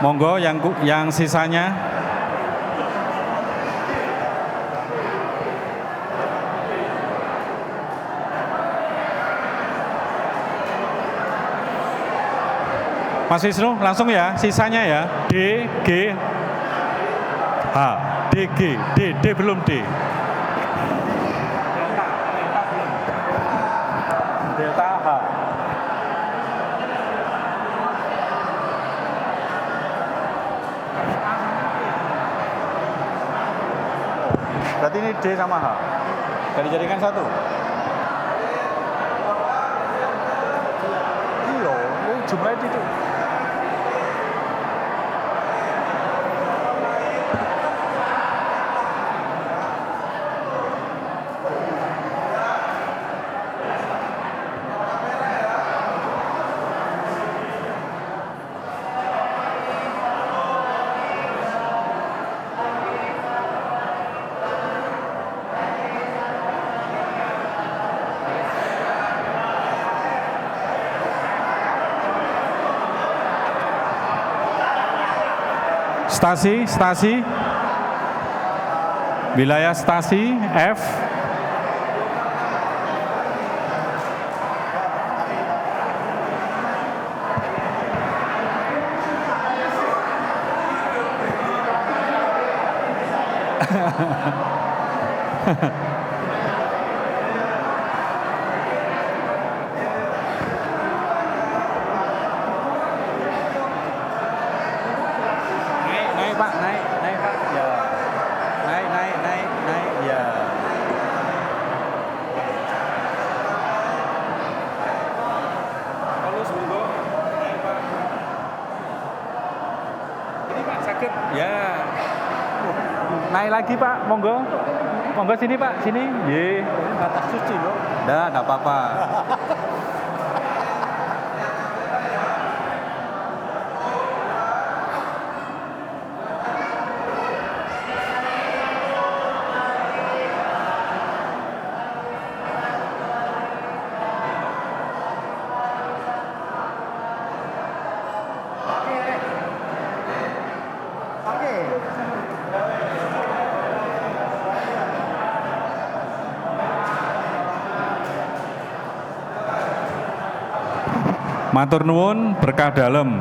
[SPEAKER 7] Monggo yang sisanya. Mas Wisnu langsung ya, sisanya ya. D, G, H, D, G, D belum D. Delta H. Berarti ini D sama H. Jadi jadikan satu. Iya, jumlahnya itu. Stasi. Wilayah Stasi F. Naik Pak, naik Pak. Ya. Naik ya. Halus monggo. Naik Pak. Ini Pak sakit. Ya. Naik lagi Pak, monggo. Monggo sini Pak, sini. Nggih.
[SPEAKER 9] Atas suci loh.
[SPEAKER 7] Dah, enggak apa-apa. Matur nuwun berkah dalem.